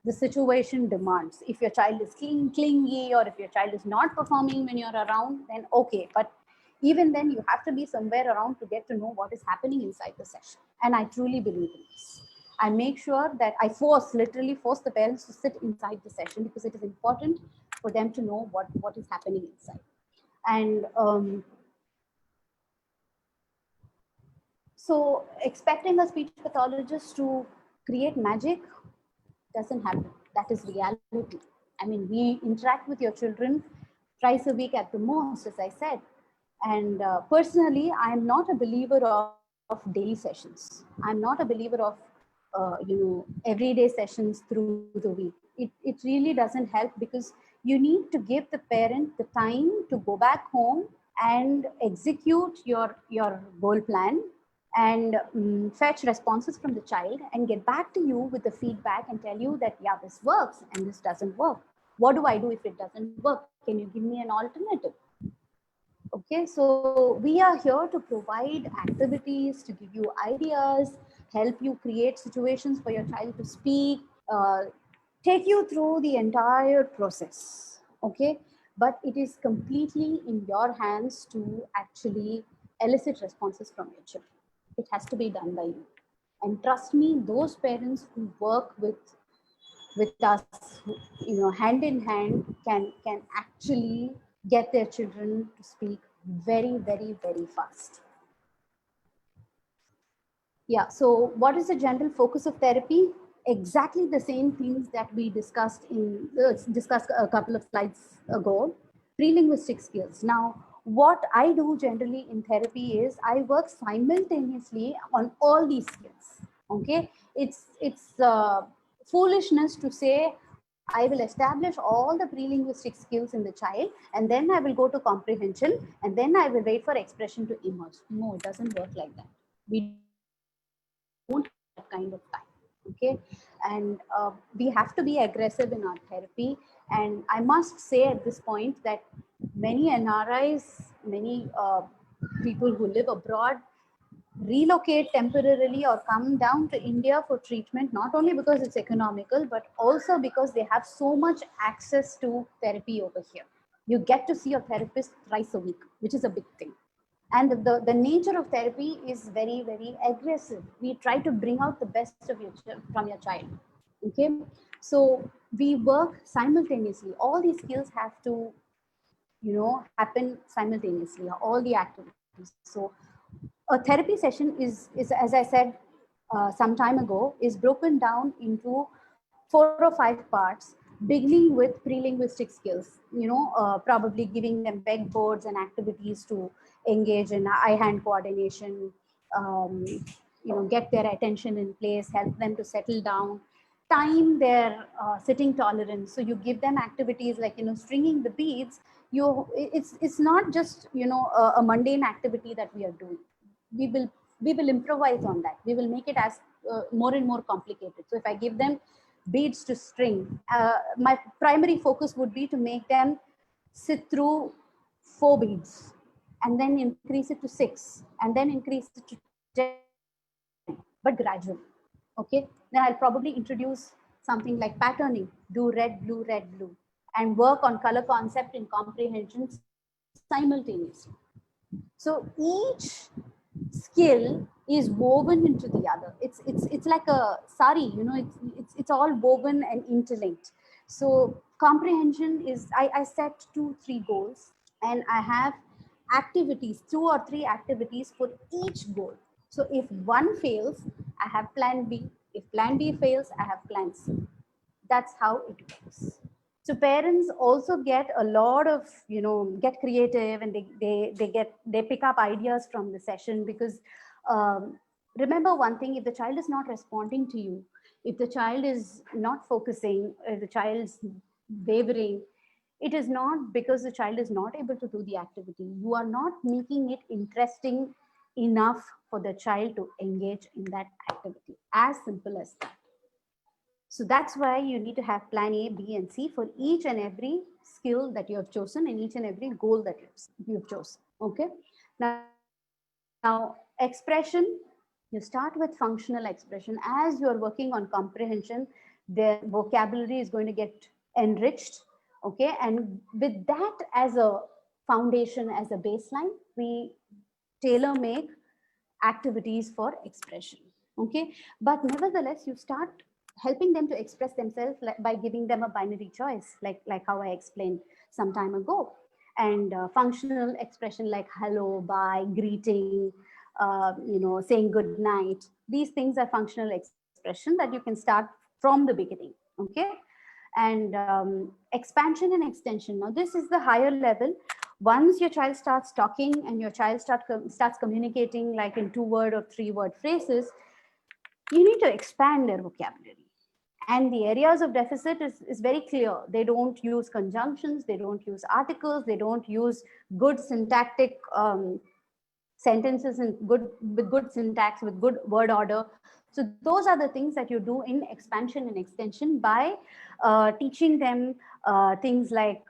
the situation demands. If your child is clingy or if your child is not performing when you're around, then okay. But even then, you have to be somewhere around to get to know what is happening inside the session. And I truly believe in this. I make sure that I literally force the parents to sit inside the session because it is important for them to know what is happening inside. And so expecting a speech pathologist to create magic doesn't happen. That is reality. I mean, we interact with your children twice a week at the most, as I said. And personally, I am not a believer of daily sessions. I'm not a believer of everyday sessions through the week. It really doesn't help, because you need to give the parent the time to go back home and execute your goal plan, and fetch responses from the child and get back to you with the feedback and tell you that, yeah, this works and this doesn't work. What do I do if it doesn't work? Can you give me an alternative? Okay, so we are here to provide activities, to give you ideas, help you create situations for your child to speak, uh, take you through the entire process. Okay, but it is completely in your hands to actually elicit responses from your children. It has to be done by you. And trust me, those parents who work with us, hand in hand, can actually get their children to speak very, very, very fast. Yeah, so what is the general focus of therapy? Exactly the same things that we discussed a couple of slides ago. Pre-linguistic skills. Now, what I do generally in therapy is I work simultaneously on all these skills. Okay, it's foolishness to say I will establish all the pre-linguistic skills in the child, and then I will go to comprehension, and then I will wait for expression to emerge. No, it doesn't work like that. We don't have that kind of time. Okay, and we have to be aggressive in our therapy. And I must say at this point that many NRIs, many people who live abroad relocate temporarily or come down to India for treatment, not only because it's economical, but also because they have so much access to therapy over here. You get to see a therapist thrice a week, which is a big thing. And the nature of therapy is very, very aggressive. We try to bring out the best of from your child. Okay, so we work simultaneously. All these skills have to happen simultaneously, all the activities. So a therapy session is as I said some time ago, is broken down into 4 or 5 parts, beginning with pre-linguistic skills, probably giving them pegboards and activities to engage in eye-hand coordination, um, get their attention in place, help them to settle down, time their sitting tolerance. So you give them activities like stringing the beads. It's not just a mundane activity that we are doing. We will improvise on that. We will make it as more and more complicated. So if I give them beads to string, my primary focus would be to make them sit through 4 beads, and then increase it to 6, and then increase it to 10, but gradually. Okay, then I'll probably introduce something like patterning, do red, blue, and work on color concept and comprehension simultaneously. So each skill is woven into the other. It's like a sari, it's all woven and interlinked. So comprehension is, I set 2-3 goals, and I have activities, 2 or 3 activities for each goal. So if one fails, I have plan B. If plan B fails, I have plan C. That's how it works. So parents also get a lot of get creative, and they pick up ideas from the session, because remember one thing: if the child is not responding to you, if the child is not focusing, if the child's wavering, it is not because the child is not able to do the activity. You are not making it interesting enough for the child to engage in that activity. As simple as that. So that's why you need to have plan A, B, and C for each and every skill that you have chosen, and each and every goal that you've chosen. Okay. Now, expression, you start with functional expression. As you're working on comprehension, their vocabulary is going to get enriched. Okay. And with that as a foundation, as a baseline, we tailor make activities for expression. Okay. But nevertheless, you start helping them to express themselves by giving them a binary choice, like how I explained some time ago. And functional expression like hello, bye, greeting, saying good night. These things are functional expression that you can start from the beginning. Okay. And expansion and extension. Now, this is the higher level. Once your child starts talking and your child starts communicating like in 2-word or 3-word phrases, you need to expand their vocabulary. And the areas of deficit is very clear. They don't use conjunctions, they don't use articles, they don't use good syntactic sentences and with good syntax, with good word order. So those are the things that you do in expansion and extension by teaching them things like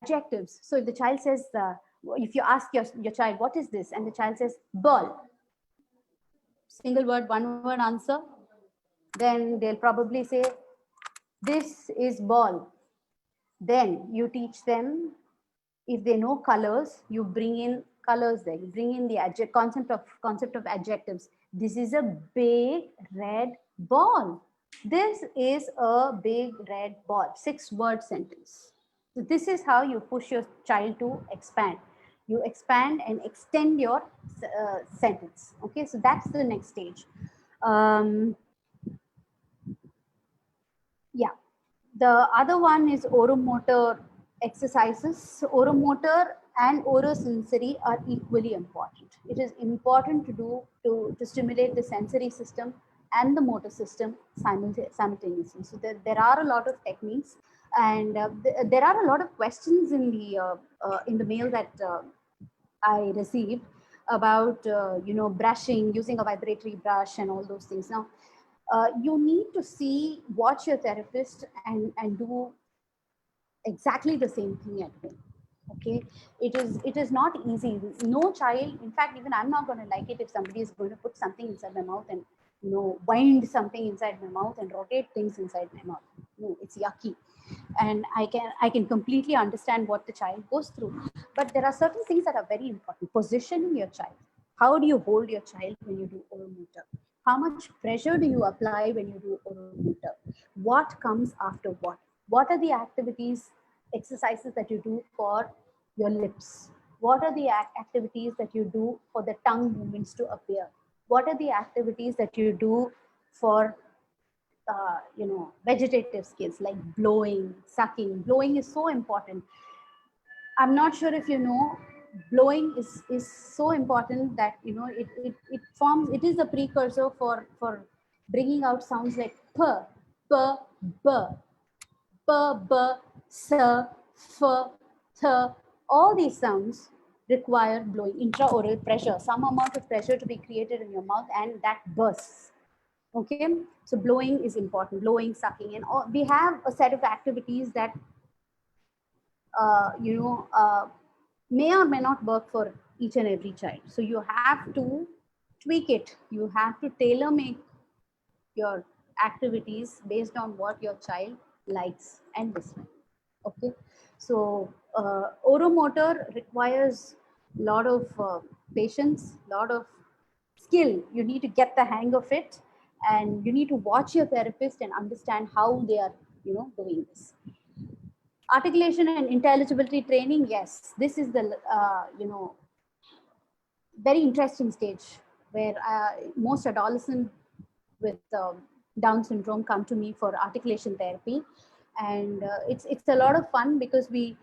adjectives. So if the child says, if you ask your child, what is this, and the child says ball, single word, one word answer, then they'll probably say, this is ball. Then you teach them, if they know colors, you bring in colors there. You bring in the concept of adjectives. This is a big red ball. This is a big red ball. 6-word sentence. So this is how you push your child to expand. You expand and extend your sentence. Okay, so that's the next stage. Yeah. The other one is oromotor exercises. So oromotor and orosensory are equally important. It is important to do to stimulate the sensory system and the motor system simultaneously. So there are a lot of techniques, and there are a lot of questions in the mail that I received about brushing, using a vibratory brush and all those things. Now, you need to watch your therapist and do exactly the same thing at home. Okay, it is not easy. No child, in fact, even I'm not going to like it if somebody is going to put something inside my mouth and wind something inside my mouth and rotate things inside my mouth. No, it's yucky. And I can completely understand what the child goes through, but there are certain things that are very important. Positioning your child. How do you hold your child when you do oromotor? How much pressure do you apply when you do oromotor? What comes after what? What are the exercises that you do for your lips? What are the activities that you do for the tongue movements to appear? What are the activities that you do for vegetative skills like blowing, sucking? Blowing is so important. I'm not sure if you know, blowing is so important that it is a precursor for bringing out sounds like p, p, b, p, b, s, f, th. All these sounds require blowing, intraoral pressure, some amount of pressure to be created in your mouth, and that bursts. Okay, so blowing is important. Blowing, sucking, and all. We have a set of activities that may or may not work for each and every child. So you have to tweak it. You have to tailor make your activities based on what your child likes and dislikes. Okay, so oromotor requires a lot of patience, a lot of skill. You need to get the hang of it, and you need to watch your therapist and understand how they are doing this. Articulation and intelligibility training, yes, this is the very interesting stage where most adolescents with Down syndrome come to me for articulation therapy, and it's a lot of fun because we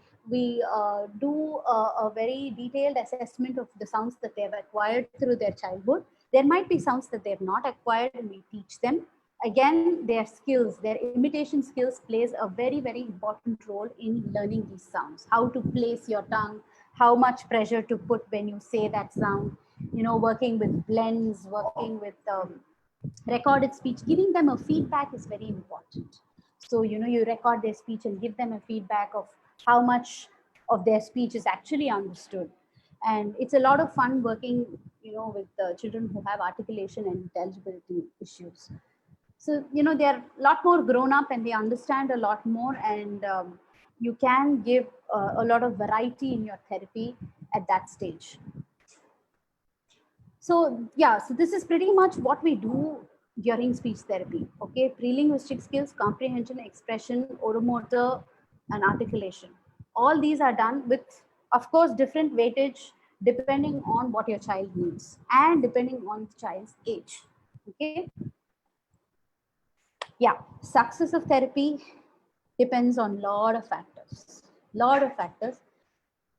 do a very detailed assessment of the sounds that they have acquired through their childhood. There might be sounds that they have not acquired, and we teach them. Again, their skills, their imitation skills plays a very, very important role in learning these sounds. How to place your tongue, how much pressure to put when you say that sound, working with blends, working with recorded speech. Giving them a feedback is very important. So, you record their speech and give them a feedback of how much of their speech is actually understood. And it's a lot of fun working, with children who have articulation and intelligibility issues. So, they're a lot more grown up and they understand a lot more, and you can give a lot of variety in your therapy at that stage. So, yeah, so this is pretty much what we do during speech therapy. Okay, pre-linguistic skills, comprehension, expression, oromotor, and articulation. All these are done with, of course, different weightage depending on what your child needs and depending on the child's age. Okay, yeah, success of therapy depends on lot of factors. Lot of factors.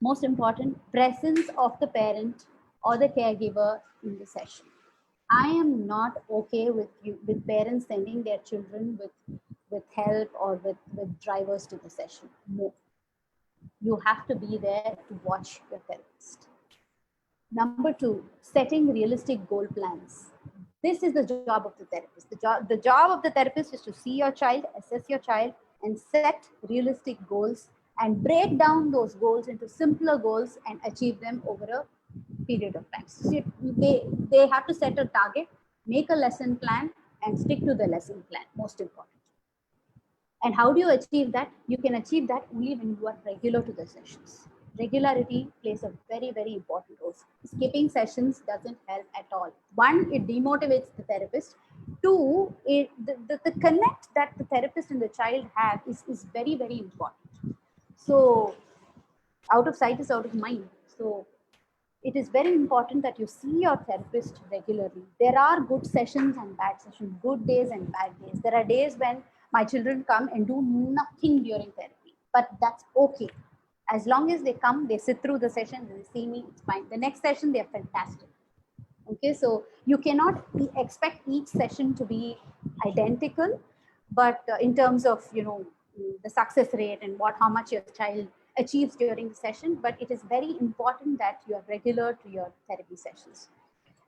Most important, presence of the parent or the caregiver in the session. I am not okay with parents sending their children with help or with drivers to the session. No. You have to be there to watch your therapist. Number two, setting realistic goal plans. This is the job of the therapist. The job of the therapist is to see your child, assess your child, and set realistic goals and break down those goals into simpler goals and achieve them over a period of time. So they have to set a target, make a lesson plan, and stick to the lesson plan, most important. And how do you achieve that? You can achieve that only when you are regular to the sessions. Regularity plays a very, very important role. Skipping sessions doesn't help at all. One, it demotivates the therapist. Two, the connect that the therapist and the child have is very, very important. So out of sight is out of mind. So it is very important that you see your therapist regularly. There are good sessions and bad sessions, good days and bad days. There are days when my children come and do nothing during therapy, but that's okay. As long as they come, they sit through the session, they see me, it's fine. The next session, they're fantastic. Okay, so you cannot expect each session to be identical, but in terms of, you know, the success rate and how much your child achieves during the session, but it is very important that you are regular to your therapy sessions.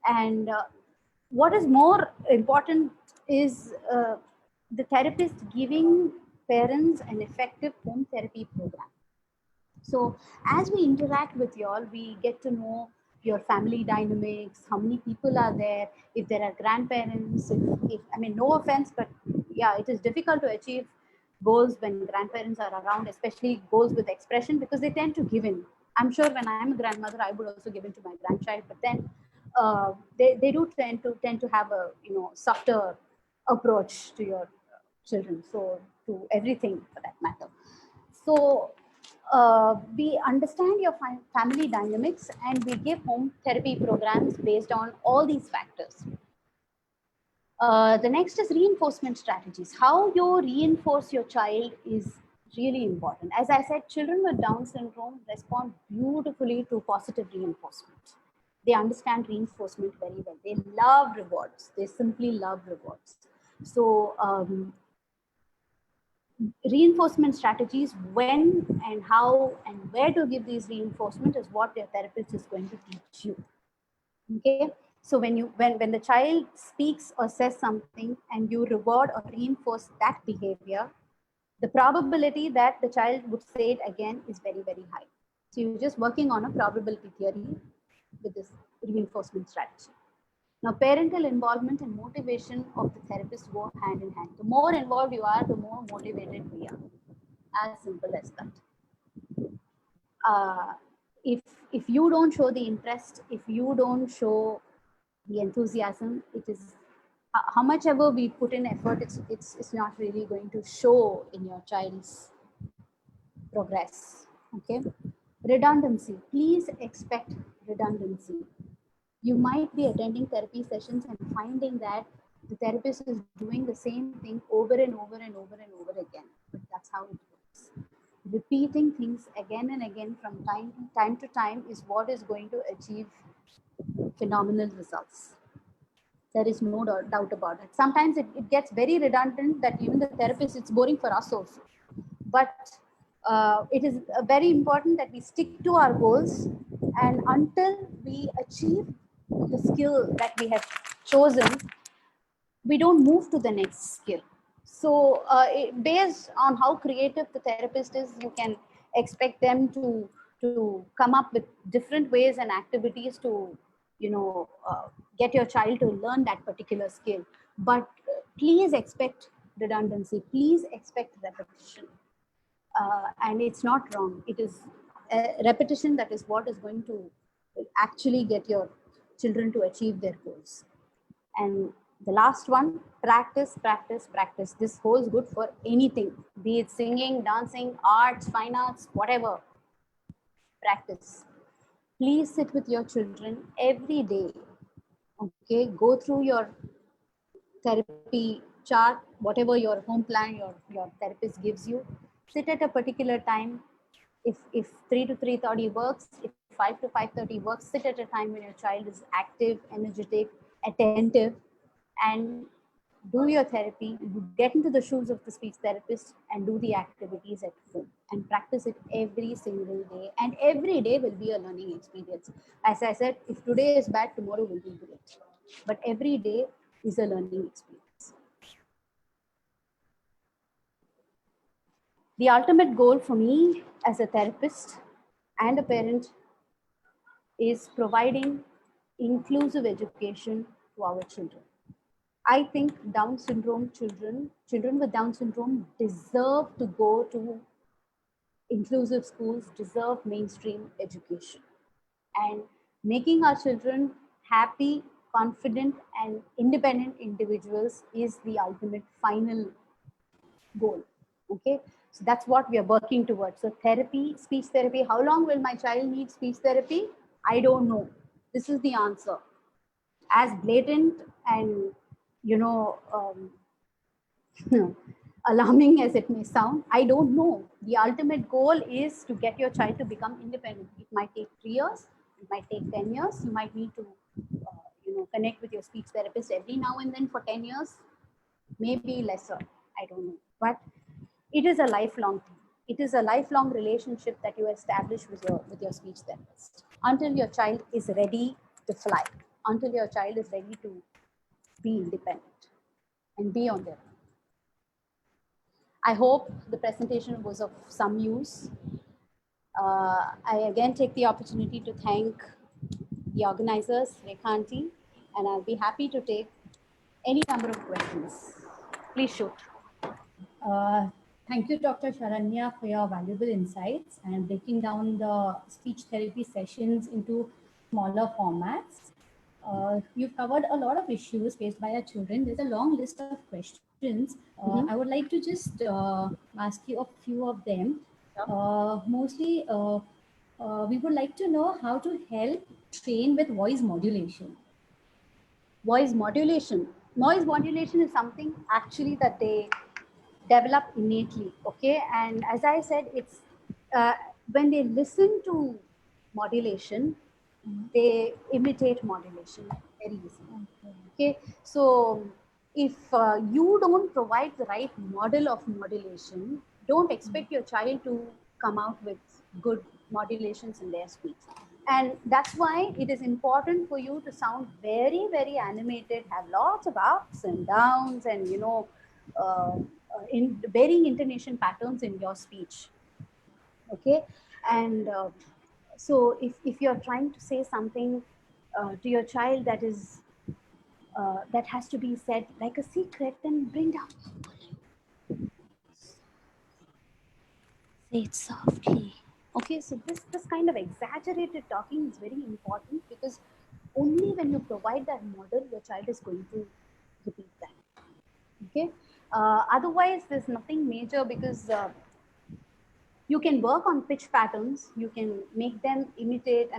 And what is more important is the therapist giving parents an effective home therapy program. So as we interact with you all, we get to know your family dynamics, how many people are there, if there are grandparents, if I mean, no offense, but yeah, it is difficult to achieve goals when grandparents are around, especially goals with expression, because they tend to give in. I'm sure when I'm a grandmother, I would also give in to my grandchild, but then they do tend to have a, you know, softer approach to your children, so to everything for that matter. So we understand your family dynamics and we give home therapy programs based on all these factors. The next is reinforcement strategies. How you reinforce your child is really important. As I said, children with Down syndrome respond beautifully to positive reinforcement. They understand reinforcement very well. They love rewards. They simply love rewards. So reinforcement strategies, when and how and where to give these reinforcement is what your therapist is going to teach you. Okay, so when the child speaks or says something and you reward or reinforce that behavior, the probability that the child would say it again is very, very high. So you're just working on a probability theory with this reinforcement strategy. Now, parental involvement and motivation of the therapist go hand in hand. The more involved you are, the more motivated we are. As simple as that. Uh, if if you don't show the interest, if you don't show the enthusiasm, it is how much ever we put in effort, it's not really going to show in your child's progress. Okay, redundancy. Please expect redundancy. You might be attending therapy sessions and finding that the therapist is doing the same thing over and over and over and over again. But that's how it works. Repeating things again and again from time to time is what is going to achieve phenomenal results. There is no doubt about it. Sometimes it gets very redundant that even the therapist, it's boring for us also. But it is very important that we stick to our goals, and until we achieve the skill that we have chosen, we don't move to the next skill. So based on how creative the therapist is, you can expect them to come up with different ways and activities to, you know, get your child to learn that particular skill. But please expect redundancy, please expect repetition. And it's not wrong. It is repetition that is what is going to actually get your children to achieve their goals. And The last one, practice, practice, practice. This holds good for anything, be it singing, dancing, arts, fine arts, whatever. Practice. Please sit with your children every day. Okay, go through your therapy chart, whatever your home plan, your therapist gives you. Sit at a particular time. If 3 to 3:30 works, if 5 to 5:30 works, sit at a time when your child is active, energetic, attentive, and do your therapy. Get into the shoes of the speech therapist and do the activities at home and practice it every single day. And every day will be a learning experience. As I said, if today is bad, tomorrow will be great. But every day is a learning experience. The ultimate goal for me as a therapist and a parent is providing inclusive education to our children. I think Down syndrome children with Down syndrome deserve to go to inclusive schools, deserve mainstream education. And making our children happy, confident, and independent individuals is the ultimate final goal. Okay, so that's what we are working towards. So therapy, speech therapy, how long will my child need speech therapy? I don't know. This is the answer. As blatant and alarming as it may sound, I don't know. The ultimate goal is to get your child to become independent. It might take 3 years, it might take 10 years. You might need to connect with your speech therapist every now and then for 10 years, maybe lesser, I don't know. But it is a lifelong thing. It is a lifelong relationship that you establish with your speech therapist until your child is ready to fly, until your child is ready to be independent and be on their own. I hope the presentation was of some use. I again take the opportunity to thank the organizers, Rekhanti, and I'll be happy to take any number of questions. Please shoot. Thank you, Dr. Sharanya, for your valuable insights and breaking down the speech therapy sessions into smaller formats. You've covered a lot of issues faced by our children. There's a long list of questions. I would like to just ask you a few of them. Mostly, we would like to know how to help train with voice modulation. Voice modulation. Noise modulation is something actually that they develop innately, okay? And as I said, it's when they listen to modulation, they imitate modulation very easily. Okay, so if you don't provide the right model of modulation, don't expect your child to come out with good modulations in their speech. And that's why it is important for you to sound very, very animated, have lots of ups and downs, and in varying intonation patterns in your speech. Okay, and so if you're trying to say something to your child that is that has to be said like a secret, then bring down. Say it softly. Okay, so this kind of exaggerated talking is very important, because only when you provide that model, your child is going to repeat that. Okay, otherwise there's nothing major, because you can work on pitch patterns. You can make them imitate,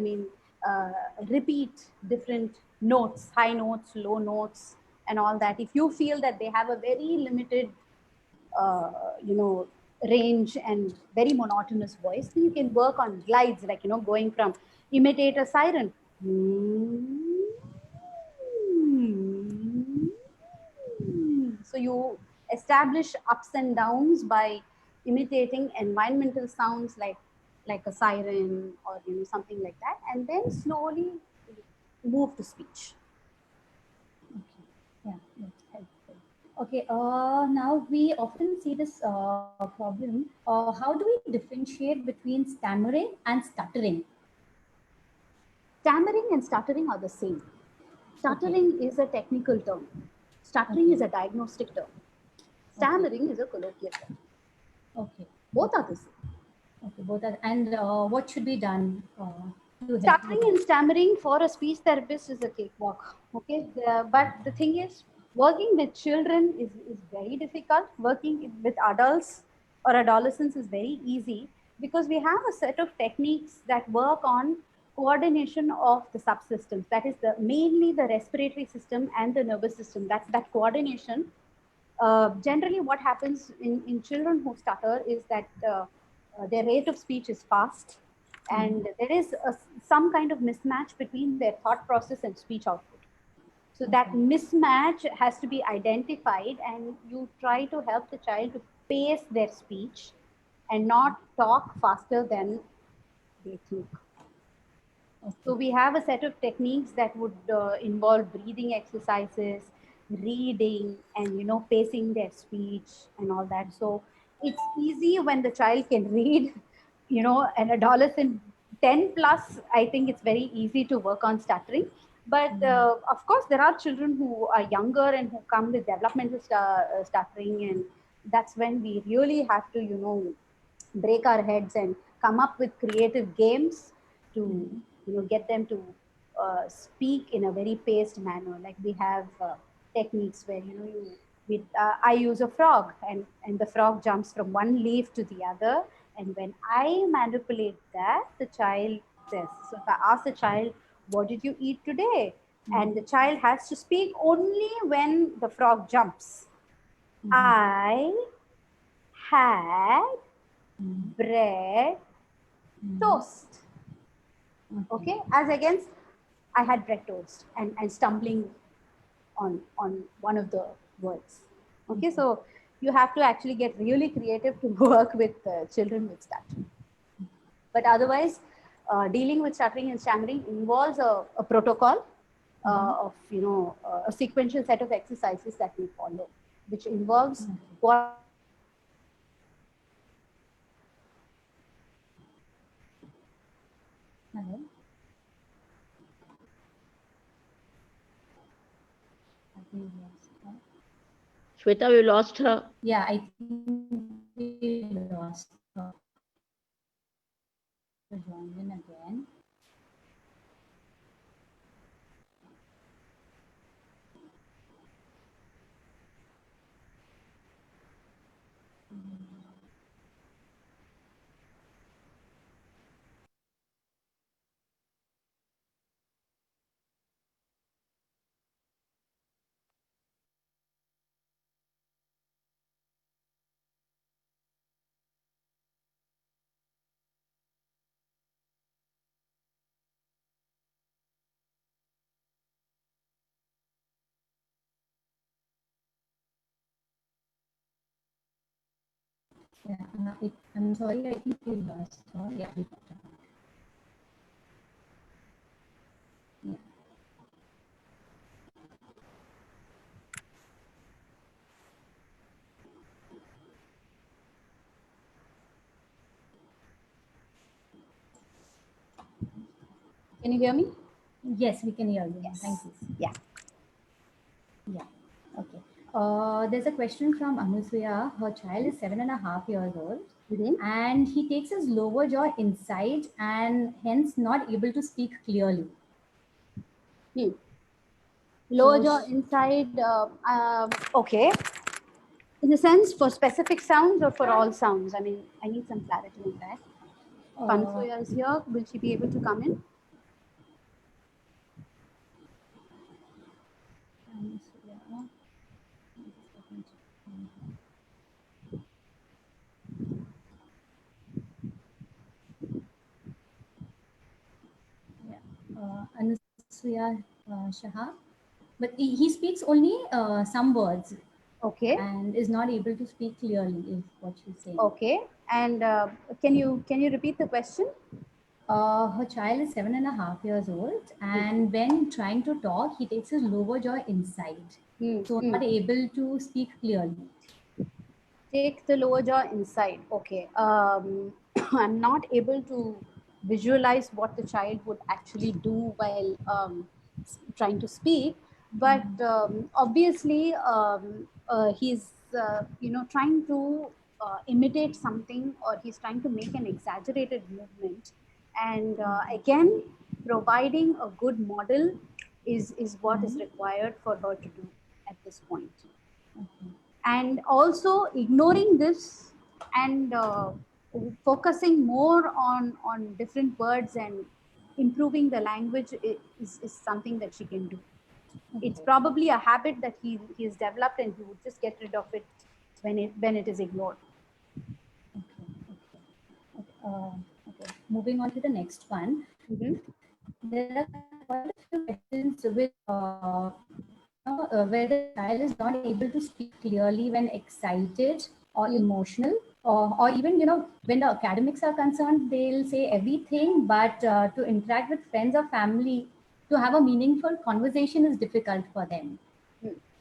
repeat different notes, high notes, low notes, and all that. If you feel that they have a very limited, range and very monotonous voice, then you can work on glides, like, going from imitate a siren. So you establish ups and downs by imitating environmental sounds like a siren or something like that, and then slowly move to speech. Okay, yeah, that's helpful. Okay, now we often see this problem. How do we differentiate between stammering and stuttering? Stammering and stuttering are the same. Stuttering is a technical term. Stuttering is a diagnostic term. Stammering is a colloquial term. Okay. Both are the same. Okay, both are. And what should be done to help? Stuttering and stammering for a speech therapist is a cakewalk. Okay, but the thing is, Working with children is very difficult. Working with adults or adolescents is very easy because we have a set of techniques that work on coordination of the subsystems. That is mainly the respiratory system and the nervous system. That's that coordination. Generally, what happens in children who stutter is that their rate of speech is fast, and there is some kind of mismatch between their thought process and speech output. So that mismatch has to be identified, and you try to help the child to pace their speech and not talk faster than they think. So we have a set of techniques that would involve breathing exercises, reading, and pacing their speech and all that. So it's easy when the child can read. An adolescent 10 plus, I think it's very easy to work on stuttering. But of course, there are children who are younger and who come with developmental stuttering, and that's when we really have to, break our heads and come up with creative games to get them to speak in a very paced manner. Like we have techniques where I use a frog, and the frog jumps from one leaf to the other, and when I manipulate that, the child says. So if I ask the child, what did you eat today? And the child has to speak only when the frog jumps. I had bread toast. Okay, as against I had bread toast, and stumbling on one of the words. Okay, so you have to actually get really creative to work with children with stuttering. But otherwise, dealing with stuttering and stammering involves a protocol of a sequential set of exercises that we follow, which involves Hello. I think we lost her. Shweta, we lost her. Yeah, I think we lost her. To join in again. Yeah, I'm sorry, I think we lost her. Yeah, we got her. Yeah. Can you hear me? Yes, we can hear you. Yes. Thank you. Yeah. Yeah. Okay. There's a question from Anusuya. Her child is 7.5 years old, and he takes his lower jaw inside and hence not able to speak clearly. Lower So jaw inside. Okay. In the sense, for specific sounds or for all sounds? I mean, I need some clarity on that. Pansoya is here. Will she be able to come in? Anusuya. Anusuya Shah, but he speaks only some words Okay. and is not able to speak clearly, is what she's saying. Okay. And can you repeat the question? Her child is 7.5 years old, and when trying to talk, he takes his lower jaw inside, so not able to speak clearly. Take the lower jaw inside. Okay. I'm not able to visualize what the child would actually do while trying to speak, but obviously he's trying to imitate something, or he's trying to make an exaggerated movement, and again, providing a good model is what is required for her to do at this this point. And also ignoring this and focusing more on different words and improving the language is something that she can do. It's probably a habit that he has developed, and he would just get rid of it when it is ignored. Okay. Moving on to the next one. There are quite a few questions with where the child is not able to speak clearly when excited or emotional, or even when the academics are concerned, they'll say everything, but to interact with friends or family, to have a meaningful conversation is difficult for them.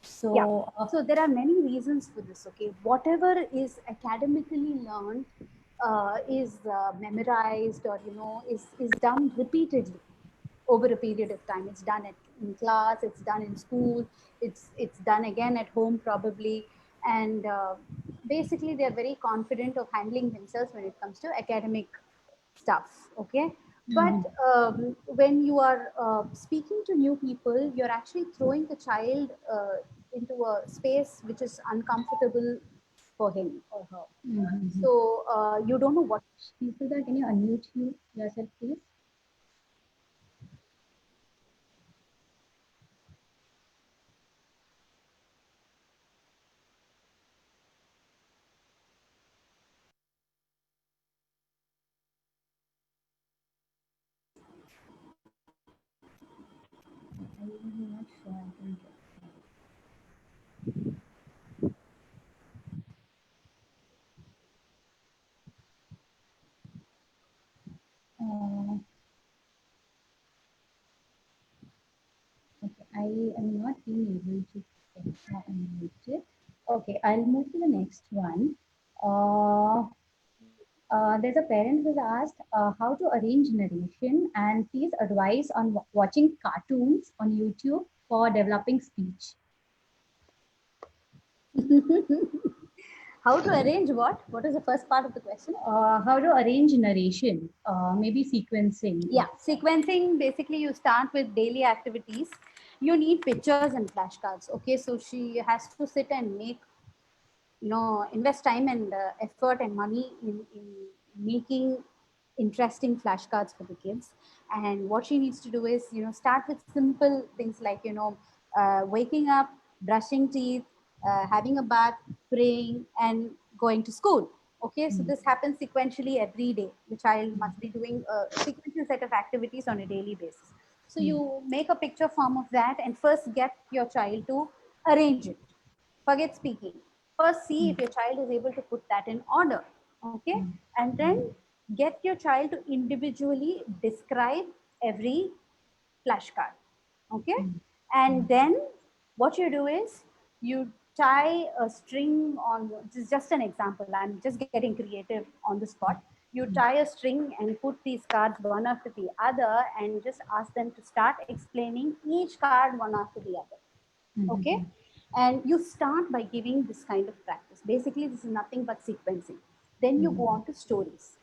So yeah, so there are many reasons for this. Okay, whatever is academically learned is memorized, or is done repeatedly over a period of time. It's done in class, it's done in school, it's done again at home probably, and basically they're very confident of handling themselves when it comes to academic stuff. Okay, but when you are speaking to new people, you're actually throwing the child into a space which is uncomfortable for him or her. So you don't know what. Yusudha, can you unmute yourself, please? I'm not sure I can get okay, I am not being able to get her unmuted. Okay, I'll move to the next one. There's a parent who's asked how to arrange narration, and please advise on watching cartoons on YouTube for developing speech. How to arrange what? What is the first part of the question? How to arrange narration, maybe sequencing. Yeah, sequencing, basically you start with daily activities. You need pictures and flashcards. Okay, so she has to sit and make, invest time and effort and money in making interesting flashcards for the kids. And what she needs to do is, start with simple things like, waking up, brushing teeth, having a bath, praying, and going to school. Okay, so this happens sequentially every day. The child must be doing a sequential set of activities on a daily basis. So you make a picture form of that and first get your child to arrange it. Forget speaking. First, see if your child is able to put that in order. Okay, and then get your child to individually describe every flashcard. Okay, and then what you do is you tie a string on. This is just an example. I'm just getting creative on the spot. You tie a string and put these cards one after the other, and just ask them to start explaining each card one after the other. Okay, and you start by giving this kind of practice. Basically, this is nothing but sequencing. Then you go on to stories.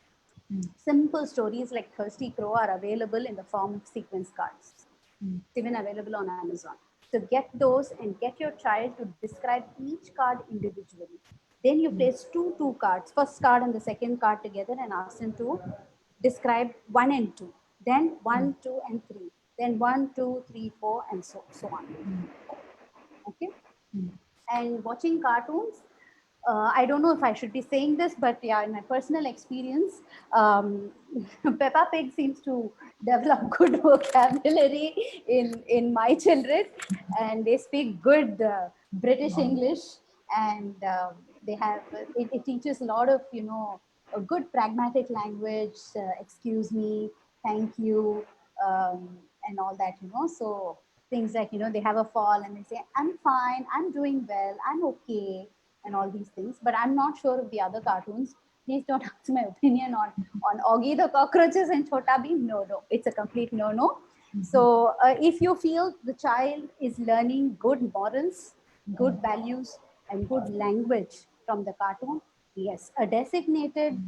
Simple stories like Thirsty Crow are available in the form of sequence cards. It's even available on Amazon. So get those and get your child to describe each card individually. Then you place two cards, first card and the second card together, and ask them to describe 1 and 2. Then 1, 2, and 3. Then 1, 2, 3, 4, and so on. Okay. And watching cartoons, I don't know if I should be saying this, but yeah, in my personal experience, Peppa Pig seems to develop good vocabulary in my children, and they speak good British English, and they have it teaches a lot of a good pragmatic language. Excuse me, thank you, and all that. So things like they have a fall and they say, I'm fine, I'm doing well, I'm okay, and all these things. But I'm not sure of the other cartoons. Please don't ask my opinion on Augie the Cockroaches and Chota Bheem. No, it's a complete no. So if you feel the child is learning good morals, good values, and good language from the cartoon, yes, a designated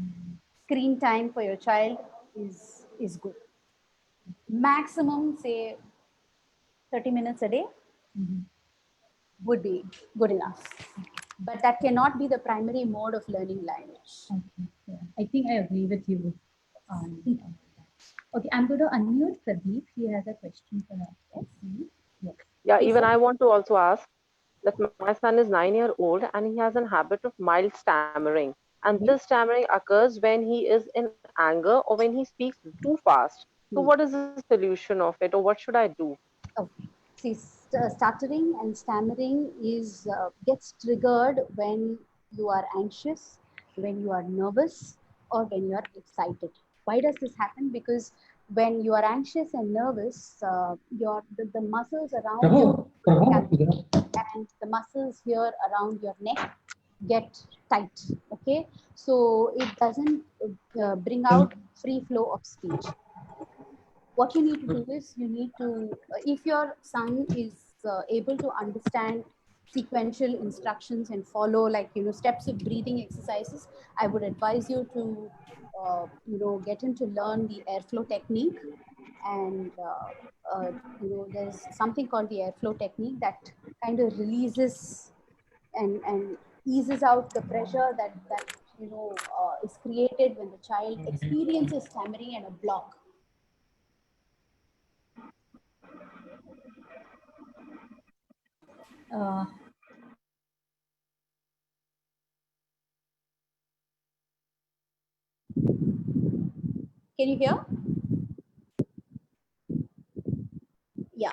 screen time for your child is good. Maximum, say, 30 minutes a day. would be good enough. But that cannot be the primary mode of learning language. Okay. Yeah. I think I agree with you on that. Okay, I'm going to unmute Pradeep. He has a question for us. Yes. Yes. Yeah, Yes, even sir. I want to also ask that my son is 9 years old and he has a habit of mild stammering. And Mhm. this stammering occurs when he is in anger or when he speaks too fast. So, Hmm. what is the solution of it, or what should I do? Okay. See, stuttering and stammering is gets triggered when you are anxious, when you are nervous, or when you are excited. Why does this happen? Because when you are anxious and nervous, the muscles around your cavity and the muscles here around your neck get tight. Okay, so it doesn't bring out free flow of speech. What you need to do is you need to if your son is able to understand sequential instructions and follow, like, steps of breathing exercises, I would advise you to get him to learn the airflow technique. And there's something called the airflow technique that kind of releases and eases out the pressure that is created when the child experiences stammering and a block. Uh, Can you hear? Yeah.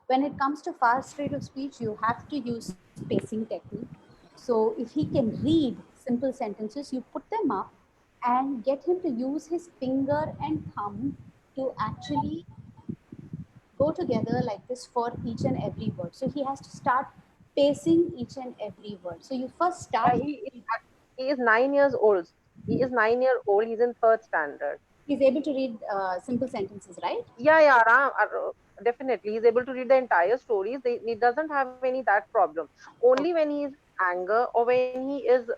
When it comes to fast rate of speech, you have to use spacing technique. So if he can read simple sentences, you put them up and get him to use his finger and thumb to actually go together like this for each and every word. So he has to start pacing each and every word. So you first Yeah, start. he is 9 years old. He is 9 years old. He's in third standard. He's able to read simple sentences, right? Yeah, yeah, definitely. He's able to read the entire stories. He doesn't have any that problem. Only when he is anger or when he is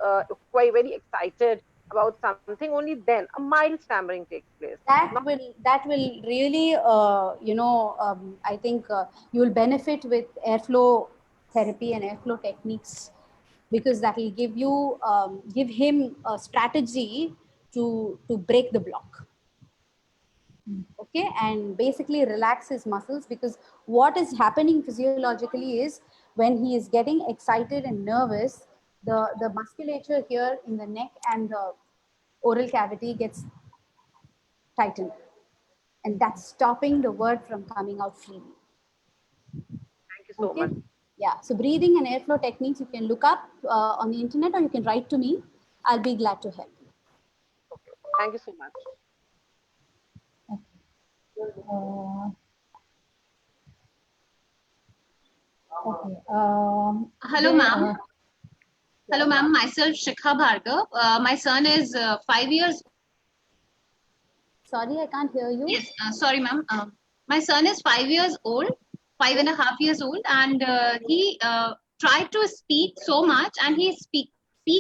quite very excited about something, only then a mild stammering takes place. Not That will really I think you will benefit with airflow therapy and airflow techniques, because that will give him a strategy to break the block. Okay, and basically relax his muscles, because what is happening physiologically is when he is getting excited and nervous, the musculature here in the neck and the oral cavity gets tightened, and that's stopping the word from coming out freely. thank you so Okay. much. Yeah. So breathing and airflow techniques you can look up on the internet, or you can write to me. I'll be glad to help. Okay. Thank you so much. uh, okay. Hello, There, ma'am. Hello, ma'am. Myself, Shikha Bhargav. My son is 5 years. Sorry, I can't hear you. Yes, sorry, ma'am. My son is 5 years old, 5.5 years old, and he tried to speak so much, and he speak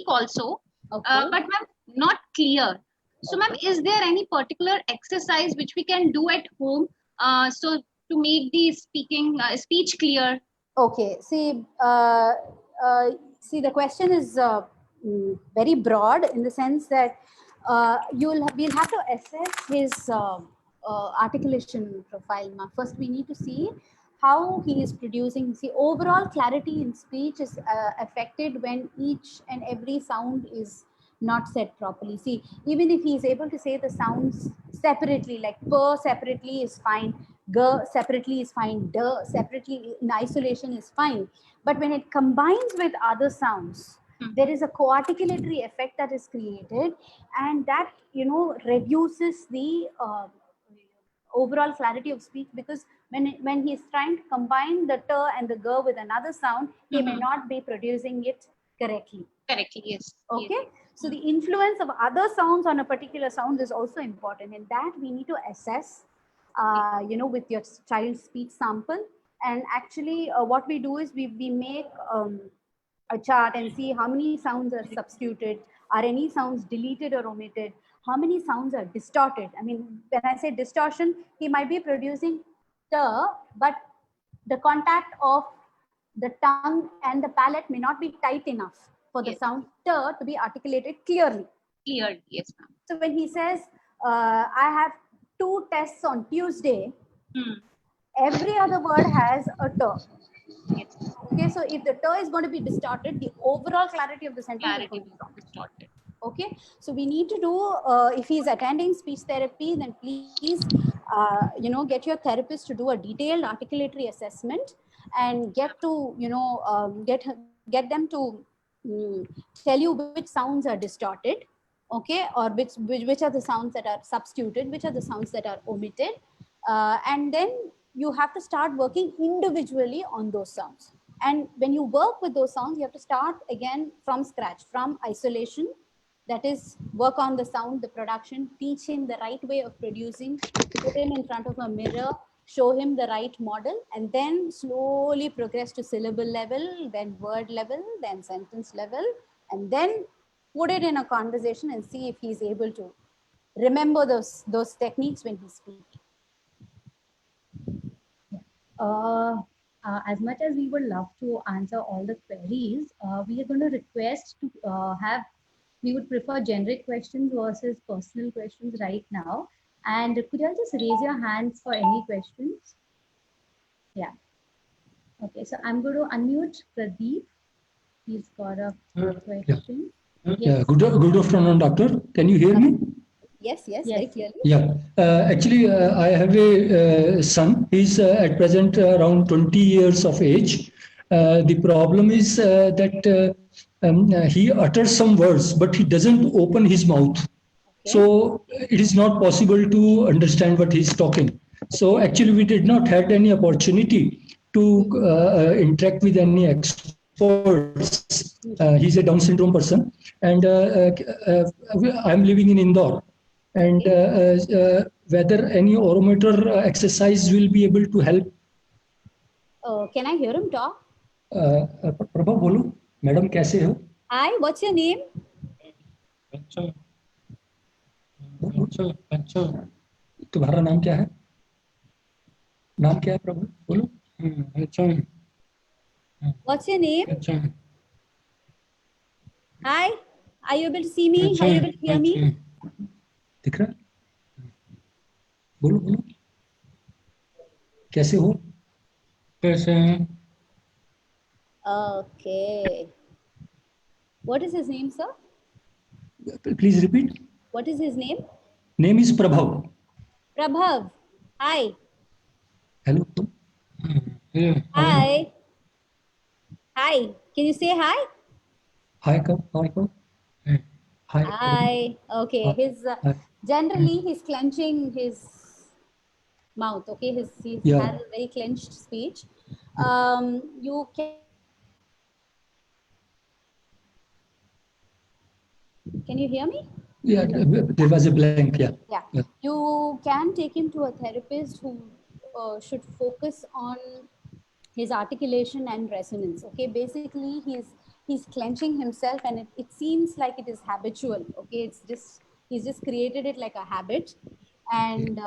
also, Okay. but ma'am, not clear. So, ma'am, is there any particular exercise which we can do at home, so to make the speech clear? Okay. See, the question is very broad, in the sense that we'll have to assess his articulation profile. Now, first, we need to see how he is producing. See, overall clarity in speech is affected when each and every sound is not said properly. See, even if he is able to say the sounds separately, like per separately is fine, g separately is fine, d separately in isolation is fine. But when it combines with other sounds, there is a co-articulatory effect that is created, and that reduces the overall clarity of speech, because when he is trying to combine the t and the g with another sound, he may not be producing it correctly. Correctly, yes. Okay. Yes. So the influence of other sounds on a particular sound is also important, and that we need to assess with your child's speech sample. And actually what we do is we make a chart and see how many sounds are substituted, are any sounds deleted or omitted, how many sounds are distorted. I mean, when I say distortion, he might be producing t, but the contact of the tongue and the palate may not be tight enough for the Yes. sound t to be articulated clearly. Clearly, yes, ma'am. So when he says, I have 2 tests on Tuesday, every other word has a t. Yes. Okay, so if the t is going to be distorted, the overall clarity of the sentence is Clarity going to be will be distorted. okay. So we need to do, if he's attending speech therapy, then please, get your therapist to do a detailed articulatory assessment and get to, get them to tell you which sounds are distorted, okay, or which are the sounds that are substituted, which are the sounds that are omitted, and then you have to start working individually on those sounds. And when you work with those sounds, you have to start again from scratch, from isolation. That is, work on the sound, the production, teach him the right way of producing, put him in front of a mirror, show him the right model, and then slowly progress to syllable level, then word level, then sentence level, and then put it in a conversation and see if he's able to remember those techniques when he speaks. As much as we would love to answer all the queries, we are going to request to we would prefer generic questions versus personal questions right now. And could you all just raise your hands for any questions? Yeah. Okay, so I'm going to unmute Pradeep. He's got a question. Yeah. Good afternoon, doctor. Can you hear me? Yes, very Yes. clearly. Yeah. Actually, I have a son. He's at present around 20 years of age. The problem is that he utters some words, but he doesn't open his mouth. Okay. So it is not possible to understand what he's talking. So actually, we did not had any opportunity to interact with any experts. He's a Down syndrome person, and I'm living in Indore. And whether any oromotor exercise will be able to help. Can I hear him talk? Prabha बोलो, madam कैसे हो? Hi, what's your name? अच्छा, तुम्हारा नाम क्या है? नाम क्या है प्रभु? बोलो. अच्छा. What's your name? अच्छा. Hi, are you able to see me? Are you able to hear me? दिख रहा? बोलो बोलो. कैसे हो? कैसे हैं? Okay. What is his name, sir? Please repeat. What is his name? Name is Prabhav. Prabhav. Hi. Hello. Yeah. Hi. Hi. Can you say hi? Hi, come. Hi, come. Hi. Hi. Okay. His Hi. generally he's clenching his mouth. Okay. He's Yeah. had a very clenched speech. You can you hear me? Yeah, there was a blank. Yeah. Yeah. You can take him to a therapist who should focus on his articulation and resonance. Okay, basically he's clenching himself, and it seems like it is habitual. Okay, he's just created it like a habit, and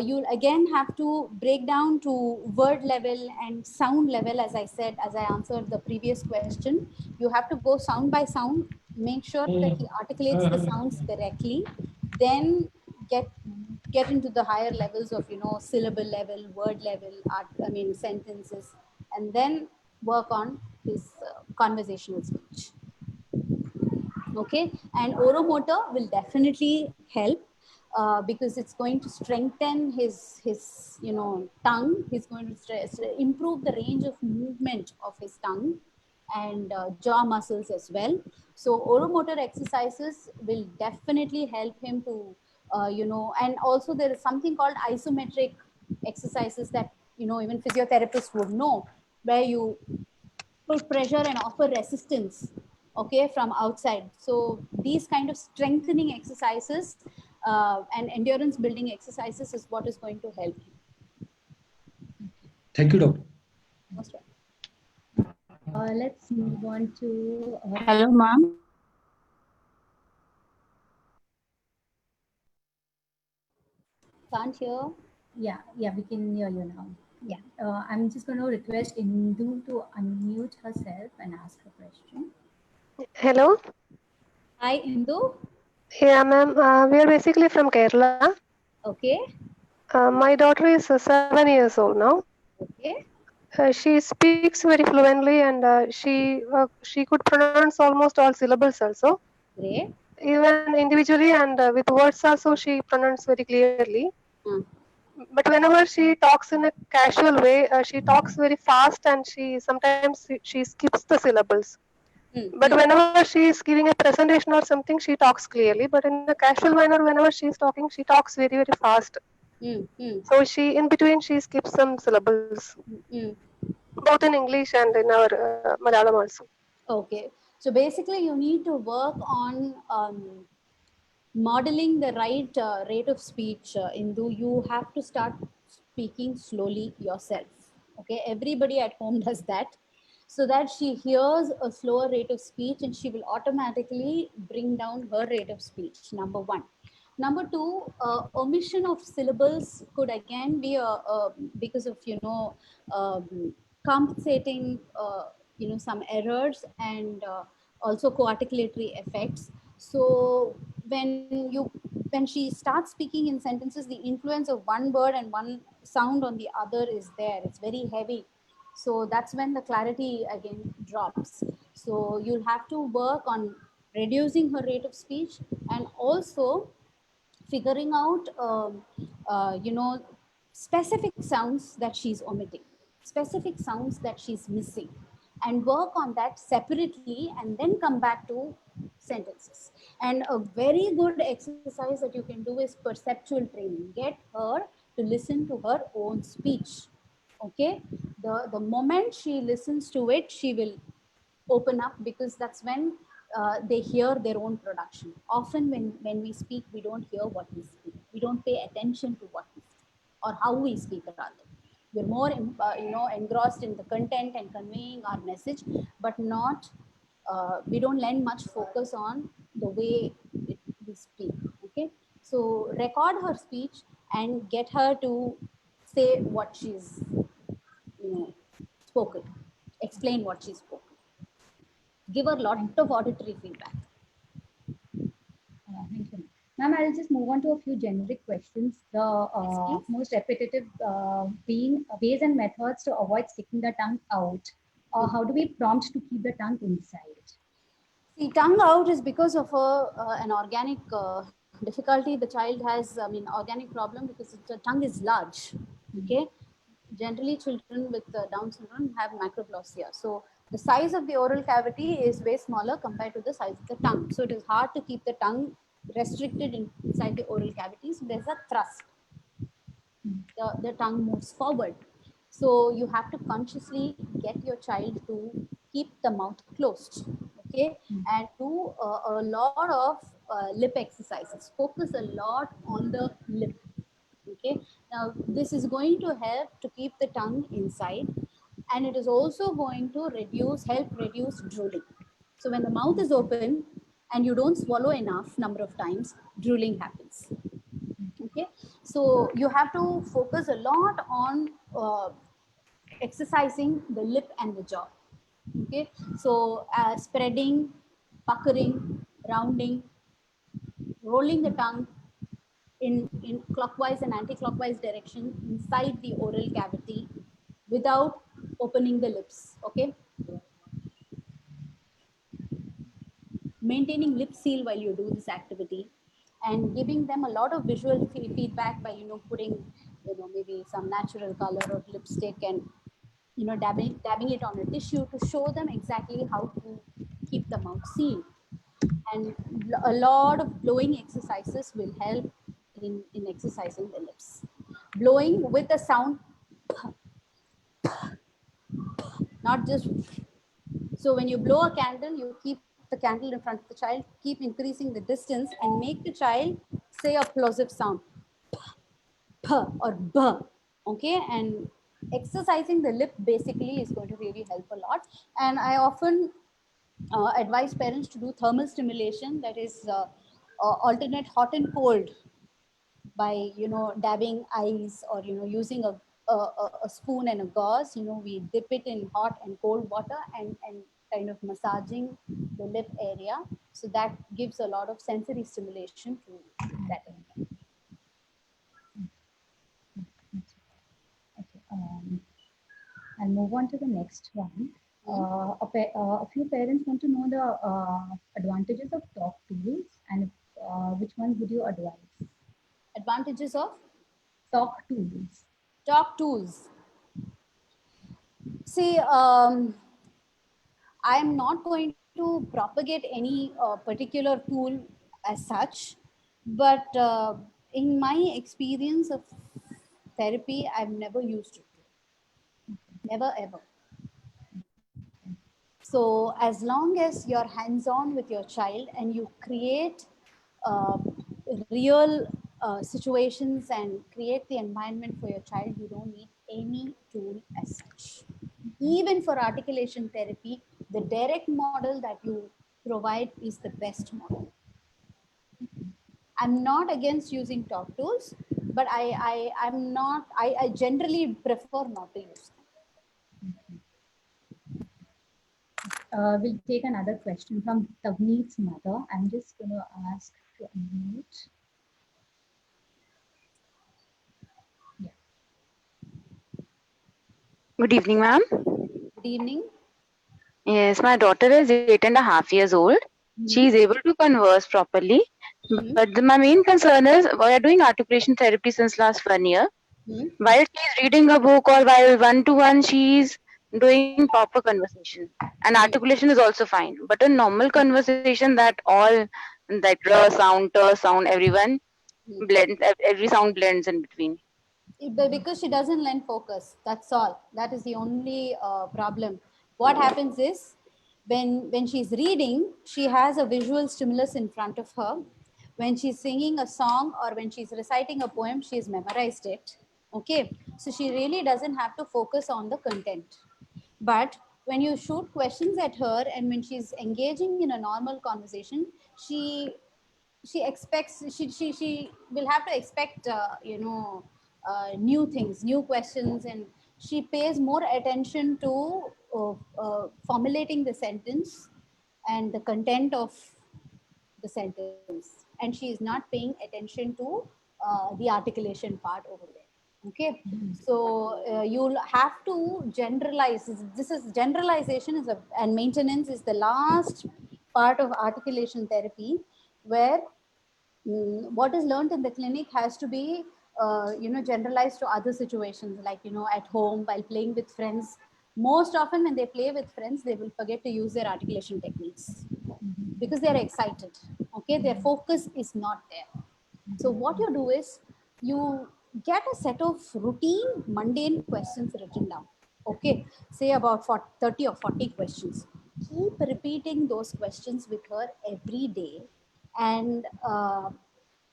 you'll again have to break down to word level and sound level. As I said, as I answered the previous question, you have to go sound by sound, make sure that he articulates the sounds correctly, then get into the higher levels of syllable level, word level, sentences, and then work on his conversational speech. Okay, and oromotor will definitely help because it's going to strengthen his tongue. He's going to improve the range of movement of his tongue and jaw muscles as well. So oromotor exercises will definitely help him to and also there is something called isometric exercises that even physiotherapists would know, where you put pressure and offer resistance, okay, from outside. So these kind of strengthening exercises and endurance building exercises is what is going to help you. Thank you, doctor. Most welcome. Let's move on to Hello, ma'am. Can't hear. yeah, we can hear you now. Yeah, I'm just going to request Indu to unmute herself and ask her question. Hello. Hi, Indu. Yeah, ma'am. We are basically from Kerala. Okay. My daughter is 7 years old now. Okay. She speaks very fluently, and she could pronounce almost all syllables also. Great. Even individually and with words also, she pronounces very clearly. Mm. But whenever she talks in a casual way, she talks very fast, and she skips the syllables. Mm. But whenever she is giving a presentation or something, she talks clearly. But in a casual manner, whenever she is talking, she talks very, very fast. Mm. Mm. So in between, she skips some syllables, Mm. both in English and in our Malayalam also. Okay. So basically, you need to work on modeling the right rate of speech. Indu, you have to start speaking slowly yourself. Okay. Everybody at home does that, so that she hears a slower rate of speech and she will automatically bring down her rate of speech. Number one. Number two, omission of syllables could again be because of compensating some errors and also co-articulatory effects. So when she starts speaking in sentences, the influence of one word and one sound on the other is there. It's very heavy. So that's when the clarity again drops. So you'll have to work on reducing her rate of speech and also figuring out specific sounds that she's omitting, specific sounds that she's missing, and work on that separately and then come back to sentences. And a very good exercise that you can do is perceptual training. Get her to listen to her own speech. Okay, the moment she listens to it, she will open up, because that's when they hear their own production. Often when we speak, we don't hear what we speak. We don't pay attention to what we speak or how we speak rather. We're more engrossed in the content and conveying our message, but not we don't lend much focus on the way we speak. Okay, so record her speech and get her to say what she's spoken, explain what she spoke, give her a lot of auditory feedback. Thank you. Ma'am, I'll just move on to a few generic questions. The Yes, most repetitive being ways and methods to avoid sticking the tongue out. How do we prompt to keep the tongue inside? See, tongue out is because of an organic difficulty. The child has, organic problem because the tongue is large. Okay, generally children with Down syndrome have macroglossia. So the size of the oral cavity is way smaller compared to the size of the tongue. So it is hard to keep the tongue restricted inside the oral cavity. So there's a thrust. The tongue moves forward. So you have to consciously get your child to keep the mouth closed, okay, and do a lot of lip exercises. Focus a lot on the lip, okay. Now this is going to help to keep the tongue inside, and it is also going to help reduce drooling. So when the mouth is open and you don't swallow enough number of times, drooling happens. Okay, so you have to focus a lot on exercising the lip and the jaw. Okay, so spreading, puckering, rounding, rolling the tongue in clockwise and anti-clockwise direction inside the oral cavity without opening the lips. Okay, maintaining lip seal while you do this activity, and giving them a lot of visual feedback by putting maybe some natural color or lipstick, and dabbing it on a tissue to show them exactly how to keep the mouth sealed. And a lot of blowing exercises will help in exercising the lips. Blowing with a sound, not just. So when you blow a candle, you keep the candle in front of the child, keep increasing the distance, and make the child say a plosive sound, p or b. Okay, and exercising the lip basically is going to really help a lot. And I often advise parents to do thermal stimulation, that is alternate hot and cold by dabbing eyes, or using a a spoon and a gauze, we dip it in hot and cold water and kind of massaging the lip area. So that gives a lot of sensory stimulation to that area. Okay, I'll move on to the next one. A few parents want to know the advantages of talk tools and which ones would you advise? Advantages of Talk tools. talk tools. See, I'm not going to propagate any particular tool as such, but in my experience of therapy, I've never used it. Never ever. So as long as you're hands-on with your child and you create real situations and create the environment for your child, you don't need any tool as such. Even for articulation therapy, the direct model that you provide is the best model. I'm not against using talk tools, but I generally prefer not to use them. We'll take another question from Tavneet's mother. I'm just going to ask to unmute. Yeah. Good evening, ma'am. Good evening. Yes, my daughter is 8.5 years old. She is able to converse properly. But my main concern is we are doing articulation therapy since last 1 year. While she is reading a book or while one-to-one, she is doing proper conversation. And articulation is also fine. But a normal conversation that all that r sound, t sound, everyone blends, every sound blends in between. Because she doesn't lend focus, that's all. That is the only problem. What happens is when she's reading, she has a visual stimulus in front of her. When she's singing a song or when she's reciting a poem, she's memorized it. Okay, so she really doesn't have to focus on the content. But when you shoot questions at her and when she's engaging in a normal conversation, she expects, she will have to expect new things, new questions, and she pays more attention to formulating the sentence and the content of the sentence, and she is not paying attention to the articulation part over there. Okay, so you'll have to generalize. This is generalization is and maintenance is the last part of articulation therapy, where what is learned in the clinic has to be generalized to other situations, like at home while playing with friends. Most often when they play with friends, they will forget to use their articulation techniques because they're excited. Okay, their focus is not there. So what you do is you get a set of routine mundane questions written down. Okay, say about 30 or 40 questions. Keep repeating those questions with her every day, and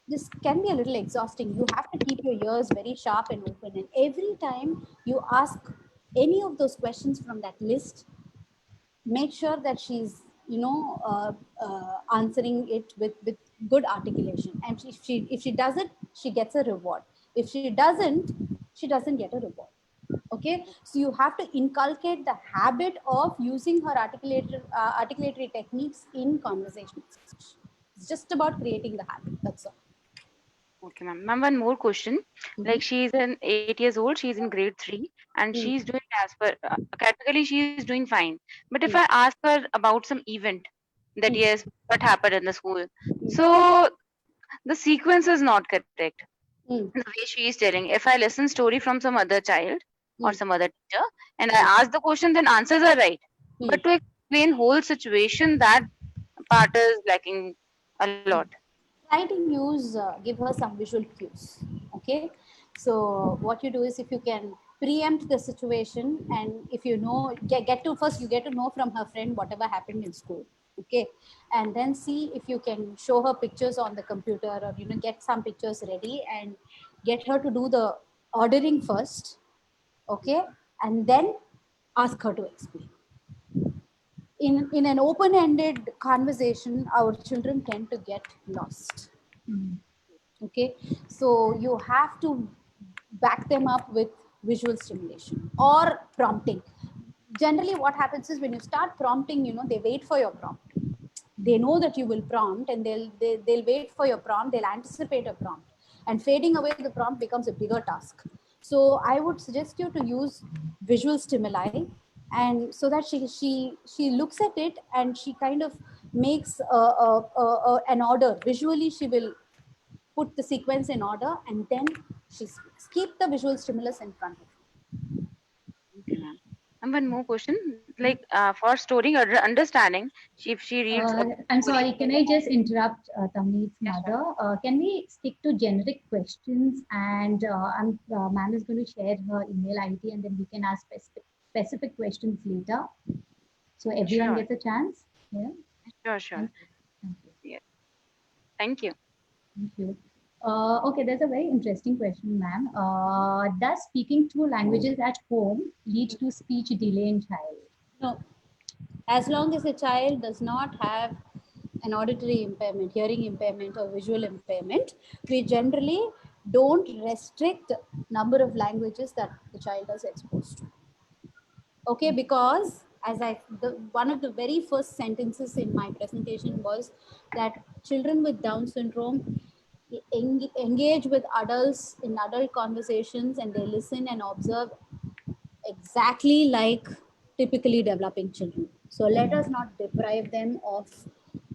this can be a little exhausting. You have to keep your ears very sharp and open, and every time you ask any of those questions from that list, make sure that she's answering it with good articulation. And if she does it, she gets a reward. If she doesn't, she doesn't get a reward. Okay, so you have to inculcate the habit of using her articulatory techniques in conversations. It's just about creating the habit, that's all. Okay, ma'am. Ma'am, one more question. Like she's 8 years old, she's in grade 3, and she's doing as per academically, she is doing fine. But if I ask her about some event, that yes, what happened in the school, so the sequence is not correct. The way she is telling, if I listen story from some other child or some other teacher, and I ask the question, then answers are right. But to explain whole situation, that part is lacking a lot. Try to use, give her some visual cues. Okay, so what you do is, if you can preempt the situation, and if you know, get to know from her friend whatever happened in school. Okay, and then see if you can show her pictures on the computer, or get some pictures ready and get her to do the ordering first. Okay, and then ask her to explain. In an open-ended conversation, our children tend to get lost. Okay, so you have to back them up with visual stimulation or prompting. Generally what happens is when you start prompting, you know, they wait for your prompt. They know that you will prompt, and they'll wait for your prompt, they'll anticipate a prompt, and fading away the prompt becomes a bigger task. So I would suggest you to use visual stimuli, and so that she looks at it and she kind of makes an order. Visually she will put the sequence in order, and then she speaks. Keep the visual stimulus in front of you. Okay, ma'am. And one more question, like for storing or understanding, if she reads a I'm story. sorry, can I just interrupt Tamneet's Yes, mother? Can we stick to generic questions, and ma'am is going to share her email ID, and then we can ask specific questions later. So everyone Sure. gets a chance. Yeah. Sure. Thank you. Yes. Thank you. Thank you. Okay, there's a very interesting question, ma'am. Does speaking two languages at home lead to speech delay in child? No, as long as a child does not have an auditory impairment, hearing impairment, or visual impairment, we generally don't restrict number of languages that the child is exposed to. Okay, because as one of the very first sentences in my presentation was that children with Down syndrome engage with adults in adult conversations, and they listen and observe exactly like typically developing children. So let us not deprive them of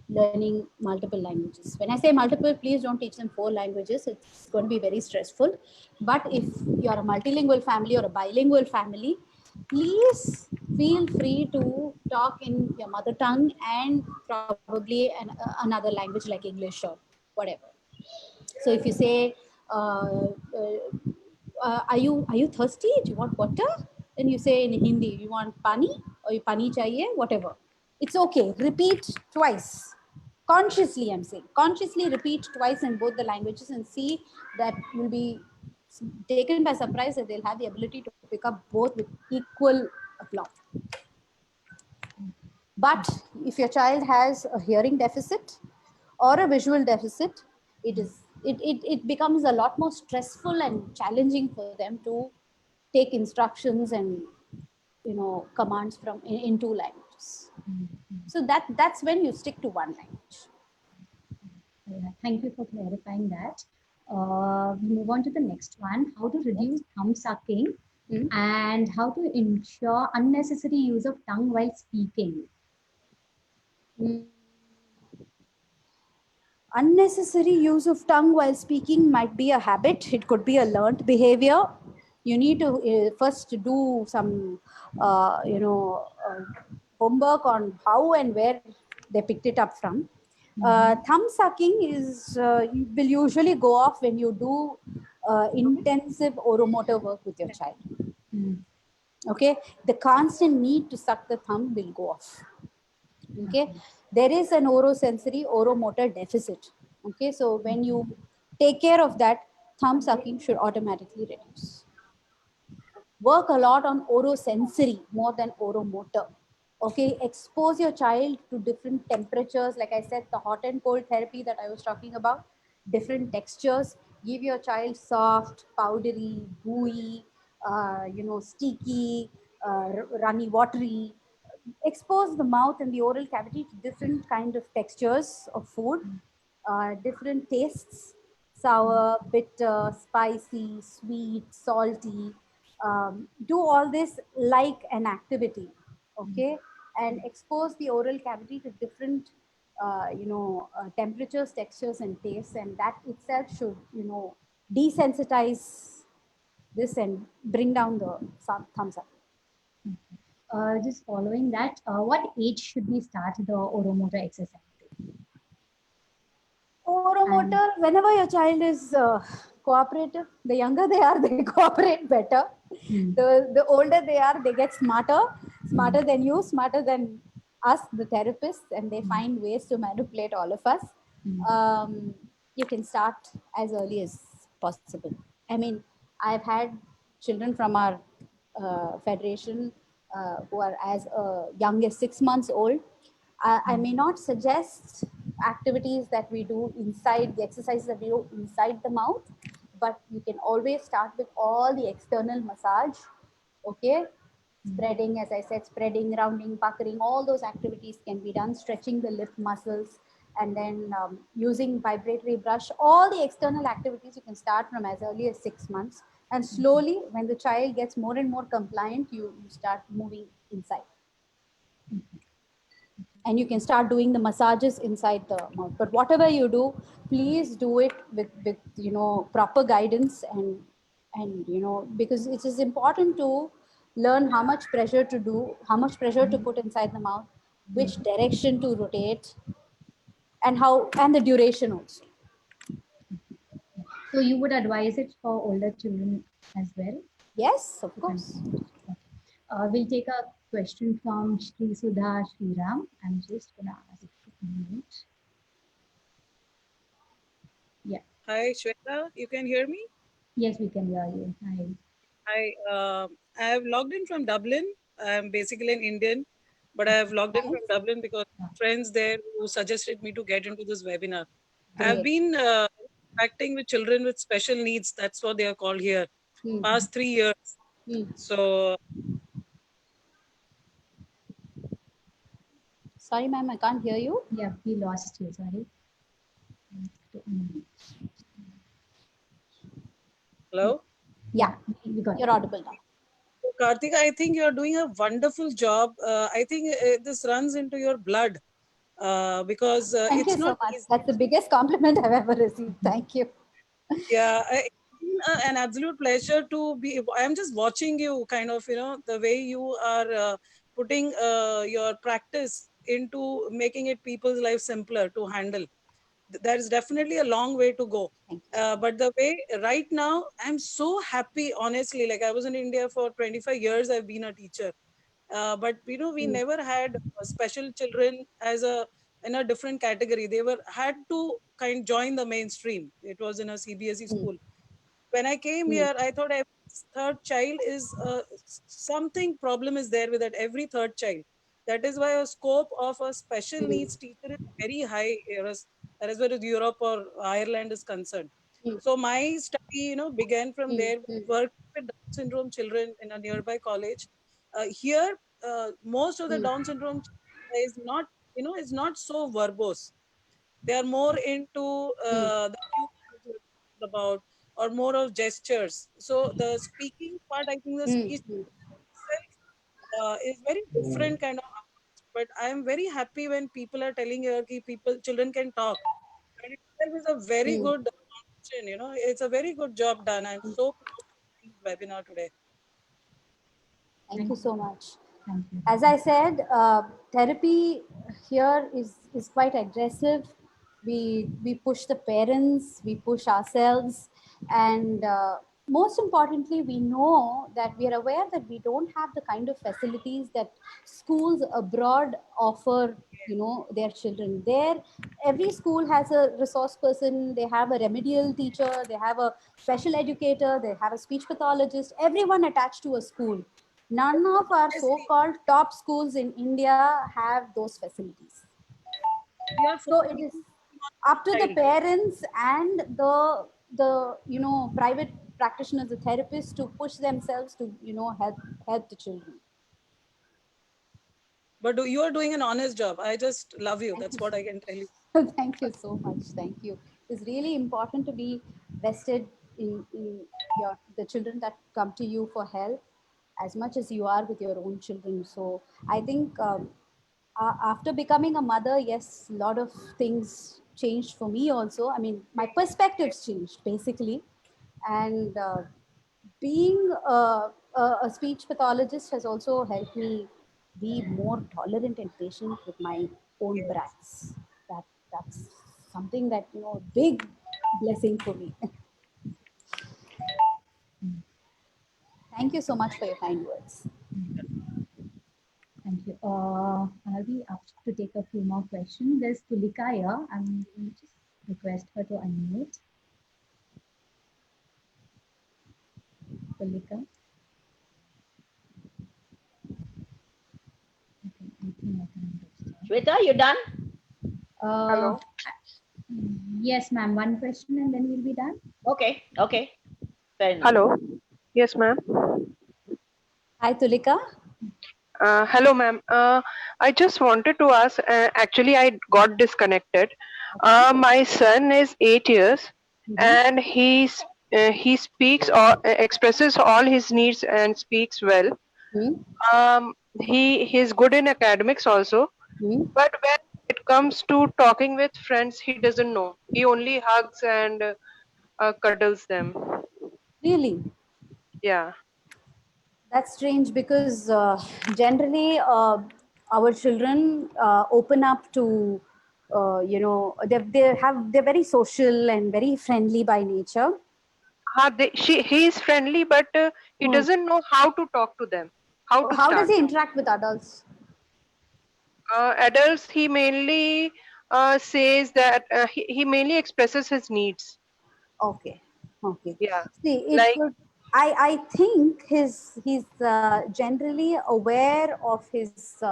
learning multiple languages. When I say multiple, please don't teach them 4 languages. It's going to be very stressful. But if you're a multilingual family or a bilingual family, please feel free to talk in your mother tongue and probably another language like English or whatever. So if you say, are you thirsty? Do you want water? Then you say in Hindi, you want pani or pani chahiye, whatever. It's okay. Repeat twice. Consciously, I'm saying. Consciously repeat twice in both the languages, and see that you'll be taken by surprise that they'll have the ability to pick up both with equal aplomb. But if your child has a hearing deficit or a visual deficit, it becomes a lot more stressful and challenging for them to take instructions and commands from in 2 languages. So that's when you stick to 1 language. Thank you for clarifying that. We move on to the next one: how to reduce thumb sucking, and how to ensure unnecessary use of tongue while speaking. Unnecessary use of tongue while speaking might be a habit. It could be a learned behavior. You need to first do some, homework on how and where they picked it up from. Thumb sucking will usually go off when you do intensive oromotor work with your child. Okay, the constant need to suck the thumb will go off. Okay, there is an orosensory oromotor deficit. Okay, so when you take care of that, thumb sucking should automatically reduce. Work a lot on orosensory more than oromotor. Okay, expose your child to different temperatures. Like I said, the hot and cold therapy that I was talking about, different textures. Give your child soft, powdery, gooey, sticky, runny, watery. Expose the mouth and the oral cavity to different kind of textures of food, different tastes: sour, bitter, spicy, sweet, salty. Do all this like an activity, okay, and expose the oral cavity to different temperatures, textures, and tastes, and that itself should desensitize this and bring down the thumbs up. Just following that, what age should we start the oromotor exercise? Oromotor, whenever your child is cooperative, the younger they are, they cooperate better. The older they are, they get smarter than you, smarter than us, the therapists, and they find ways to manipulate all of us. You can start as early as possible. I mean, I've had children from our federation who are as young as 6 months old. I may not suggest activities that we do inside, the exercises that we do inside the mouth, but you can always start with all the external massage. Okay. Spreading, as I said, spreading, rounding, puckering, all those activities can be done, stretching the lip muscles, and then using vibratory brush. All the external activities you can start from as early as 6 months. And slowly, when the child gets more and more compliant, you start moving inside. And you can start doing the massages inside the mouth. But whatever you do, please do it with proper guidance, and because it is important to learn how much pressure to do, how much pressure to put inside the mouth, which direction to rotate, and the duration also. So you would advise it for older children as well? Yes, of course. We'll take a question from Shri Sudha Shriram. I'm just gonna ask a minute. Yeah. Hi, Shweta. You can hear me? Yes, we can hear you. Hi. I have logged in from Dublin. I'm basically an Indian, but I have logged in from Dublin because friends there who suggested me to get into this webinar. I've been interacting with children with special needs. That's what they are called here. Past 3 years. So. Sorry, ma'am, I can't hear you. Yeah, we lost you. Sorry. Hello? Yeah, you're audible now. Karthika, I think you're doing a wonderful job. I think this runs into your blood because Thank it's you not so much. easy. That's the biggest compliment I've ever received. Thank you. Yeah, it's been an absolute pleasure to be. I'm just watching you, kind of, the way you are putting your practice into making it people's life simpler to handle. There is definitely a long way to go. But the way right now, I'm so happy, honestly. Like, I was in India for 25 years. I've been a teacher. But we never had special children in a different category. They had to join the mainstream. It was in a CBSE school. When I came here, I thought every third child is something problem is there with that. Every third child. That is why a scope of a special needs teacher is very high as far as Europe or Ireland is concerned. So my study, began from there. Worked with Down syndrome children in a nearby college. Here, most of the Down syndrome is not, is not so verbose. They are more into the cues about, or more of gestures. So the speaking part, I think the speech itself is very different kind of approach. But I am very happy when people are telling you that children can talk. And it itself is a very good conversation, it's a very good job done. I'm so proud of this webinar today. Thank you so much. As I said, therapy here is quite aggressive. We push the parents, we push ourselves, and most importantly, we know that we are aware that we don't have the kind of facilities that schools abroad offer, their children. There, every school has a resource person, they have a remedial teacher, they have a special educator, they have a speech pathologist, everyone attached to a school. None of our so-called top schools in India have those facilities. So it is up to the parents and the private practitioners, the therapists, to push themselves to help the children. But you are doing an honest job. I just love you. That's what I can tell you. Thank you so much. Thank you. It's really important to be vested in the children that come to you for help, as much as you are with your own children. So I think after becoming a mother, yes, a lot of things changed for me also. I mean, my perspectives changed basically. And being a speech pathologist has also helped me be more tolerant and patient with my own brats. That's something that, big blessing for me. Thank you so much for your kind words. Thank you. I'll be asked to take a few more questions. There's Tulika here. I'm going to just request her to unmute. Tulika. Shweta, you done? Hello. Yes, ma'am. One question and then we'll be done. Okay, okay. Fair enough. Hello. Yes, ma'am. Hi, Tulika. Hello, ma'am. I just wanted to ask. Actually, I got disconnected. My son is 8 years, and he speaks or expresses all his needs and speaks well. Hmm? He's good in academics also, Hmm? but when it comes to talking with friends, he doesn't know. He only hugs and cuddles them. Really? Yeah. That's strange because generally our children open up to, they're very social and very friendly by nature. He is friendly, but he Hmm. doesn't know how to talk to them, how to How does start. he interact with adults? Adults, he mainly says that he mainly expresses his needs. Okay, okay. Yeah, See, it like could. I think he's generally aware of his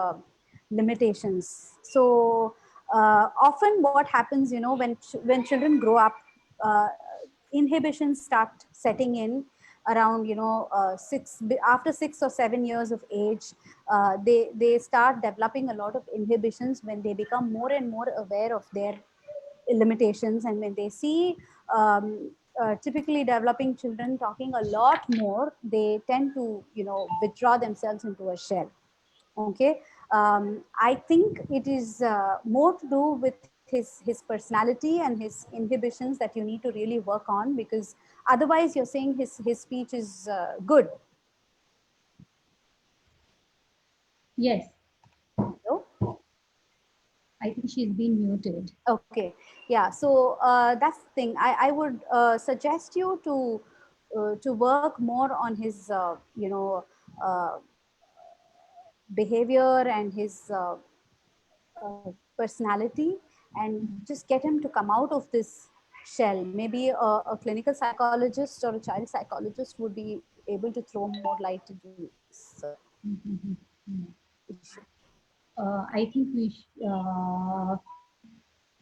limitations. So often, what happens, when children grow up, uh, inhibitions start setting in around after 6 or 7 years of age. They start developing a lot of inhibitions when they become more and more aware of their limitations, and when they see typically developing children talking a lot more, they tend to withdraw themselves into a shell. Okay. I think it is more to do with his personality and his inhibitions that you need to really work on, because otherwise you're saying his speech is good. Yes, Hello? I think she's been muted. Okay, yeah. So that's the thing. I would suggest you to work more on his uh, behavior and his personality, and just get him to come out of this shell. Maybe a clinical psychologist or a child psychologist would be able to throw more light into this issue. I think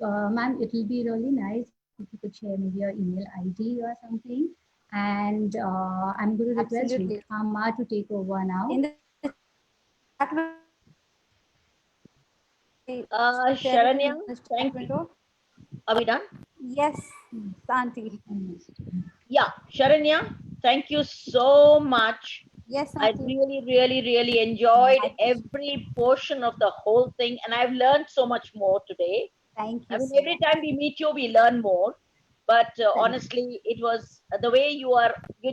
ma'am, it will be really nice if you could share maybe your email ID or something. And I'm going to request Absolutely. Rekha to take over now. In the chat window, share it Sharanya, in the chat thank you. window. Are we done? Yes, Auntie. Yeah, Sharanya, thank you so much. Yes, I Auntie. really, really, really enjoyed My pleasure. every portion of the whole thing, and I've learned so much more today. Thank I you mean, so every much. time we meet you, we learn more. But Thank you. honestly, it was the way you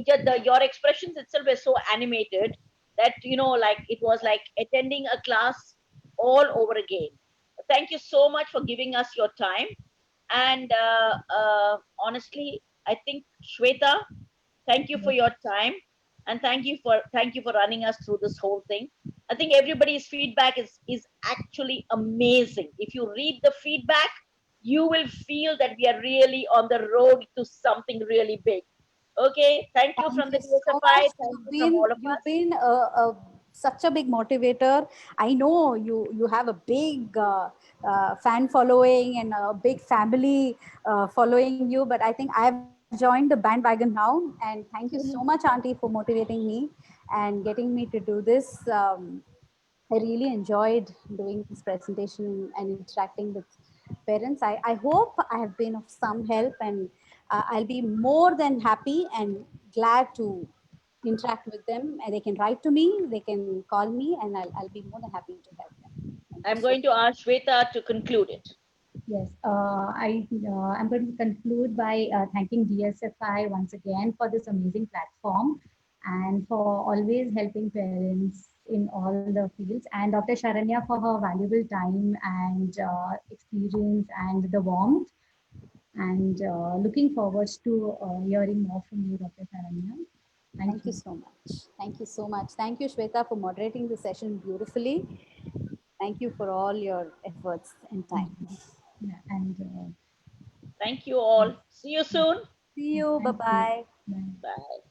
just your expressions itself were so animated that like it was like attending a class all over again. Thank you so much for giving us your time. And honestly, I think Shweta, thank you for your time, and thank you for running us through this whole thing. I think everybody's feedback is actually amazing. If you read the feedback, you will feel that we are really on the road to something really big. Okay, thank you Thank from the you so DSFI. much. Thank you from all of You've us. been such a big motivator. I know you have a big fan following and a big family following you, but I think I've joined the bandwagon now. And thank you so much, Auntie, for motivating me and getting me to do this. I really enjoyed doing this presentation and interacting with parents. I hope I have been of some help, and I'll be more than happy and glad to interact with them. And they can write to me, they can call me, and I'll be more than happy to help them. Thank you I'm so going to ask Shweta to conclude it. Yes, I'm going to conclude by thanking DSFI once again for this amazing platform and for always helping parents in all the fields, and Dr. Sharanya for her valuable time and experience and the warmth. And looking forward to hearing more from you, Dr. Sharanya. Thank Thank you you. so much. Thank you so much. Thank you, Shweta, for moderating the session beautifully. Thank you for all your efforts and time. Yeah, and Thank you all. See you soon. See you. Bye thank you. bye. Bye. Bye.